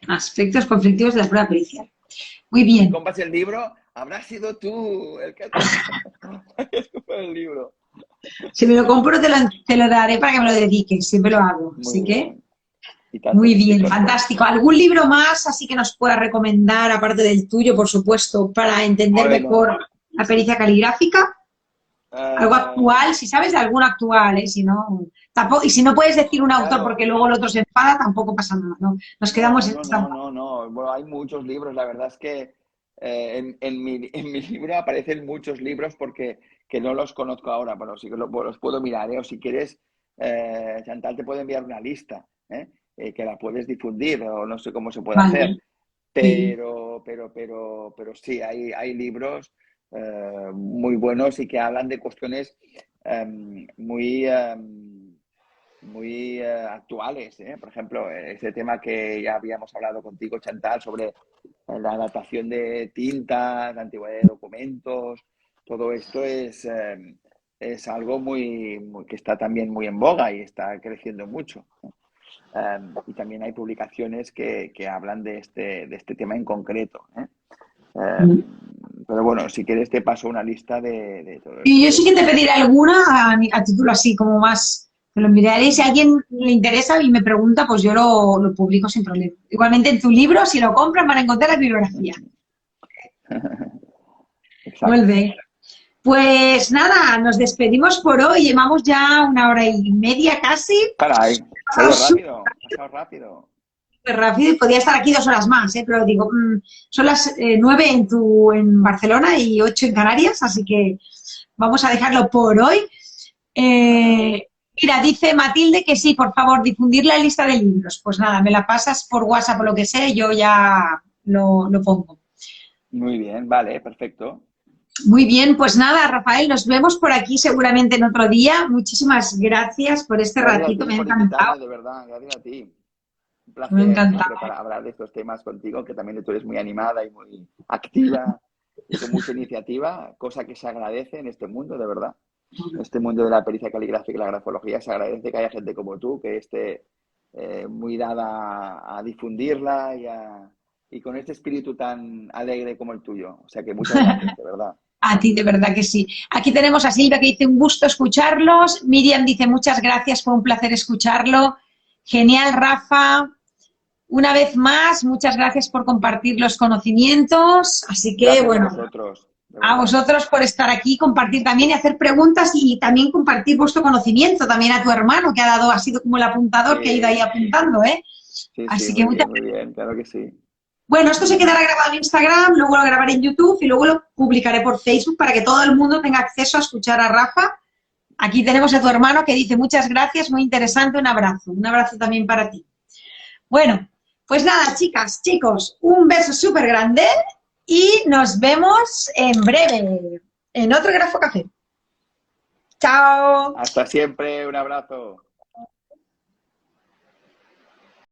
Aspectos conflictivos de la prueba pericial. Muy
Si te
bien.
compras el libro, habrás sido tú el que has comprado el libro.
Si me lo compro, te lo daré para que me lo dediques. Siempre lo hago.
Muy
Así que,
bien. Y tanto
muy
que sí,
bien,
Conte.
fantástico. ¿Algún libro más así que nos pueda recomendar, aparte del tuyo, por supuesto, para entender
Bueno,
mejor la pericia caligráfica? Algo actual, si sabes de algún actual, ¿eh? Si no, tampoco, y si no puedes decir un autor
claro,
porque luego el otro se enfada, tampoco pasa nada, ¿no? Nos quedamos en esta.
no. Bueno, hay muchos libros. La verdad es que en mi libro aparecen muchos libros porque que no los conozco ahora, pero sí que los puedo mirar, ¿eh? O si quieres, Chantal te puede enviar una lista, ¿eh? Que la puedes difundir o no sé cómo se puede hacer.
Vale, sí.
Pero sí, hay libros muy buenos y que hablan de cuestiones muy actuales, ¿eh? Por ejemplo, ese tema que ya habíamos hablado contigo, Chantal, sobre la datación de tintas, la antigüedad de documentos, todo esto es algo que está también muy en boga y está creciendo mucho. Y también hay publicaciones que hablan de este tema en concreto. Pero bueno, si quieres te paso una lista de todo
Y
esto.
yo sí que te pediré alguna a título así, como más, te lo enviaré. Si a alguien le interesa y me pregunta, pues yo lo publico sin problema. Igualmente en tu libro, si lo compran, van a encontrar la bibliografía. Muy
Exacto.
bien. Pues nada, nos despedimos por hoy. Llevamos ya 1 hora y media casi.
Caray,
Ha pasado súper.
ha pasado rápido.
súper rápido y podía estar aquí 2 horas más, pero digo, son las 9 en Barcelona y 8 en Canarias, así que vamos a dejarlo por hoy. Mira, dice Matilde que sí, por favor, difundir la lista de libros. Pues nada, me la pasas por WhatsApp o lo que sea y yo ya lo pongo.
Muy bien, vale, perfecto.
Muy bien, pues nada, Rafael, nos vemos por aquí seguramente en otro día. Muchísimas gracias por este
Gracias a
ratito,
ti
me ha
por
encantado.
invitarme, de verdad, gracias a ti. Un
Me ha
placer
encantado.
siempre para hablar de estos temas contigo, que también tú eres muy animada y muy activa y con mucha iniciativa, cosa que se agradece en este mundo, de verdad. En este mundo de la pericia caligráfica y la grafología se agradece que haya gente como tú que esté muy dada a difundirla y con este espíritu tan alegre como el tuyo. O sea que muchas gracias, de verdad.
A ti, de verdad que sí. Aquí tenemos a Silvia que dice un gusto escucharlos. Miriam dice muchas gracias, fue un placer escucharlo. Genial, Rafa. Una vez más, muchas gracias por compartir los conocimientos. Así que,
Gracias a
bueno,
vosotros, de
a
verdad.
vosotros por estar aquí, compartir también y hacer preguntas y también compartir vuestro conocimiento. También a tu hermano que ha sido como el apuntador que ha ido ahí
Sí,
apuntando, ¿eh?
sí, sí,
Así que muchas.
muy bien, claro que sí.
Bueno, esto se quedará grabado en Instagram, luego lo grabaré en YouTube y luego lo publicaré por Facebook para que todo el mundo tenga acceso a escuchar a Rafa. Aquí tenemos a tu hermano que dice muchas gracias, muy interesante, un abrazo. Un abrazo también para ti. Bueno, pues nada, chicas, chicos, un beso súper grande y nos vemos en breve en otro Grafo Café. Chao.
Hasta siempre, un abrazo.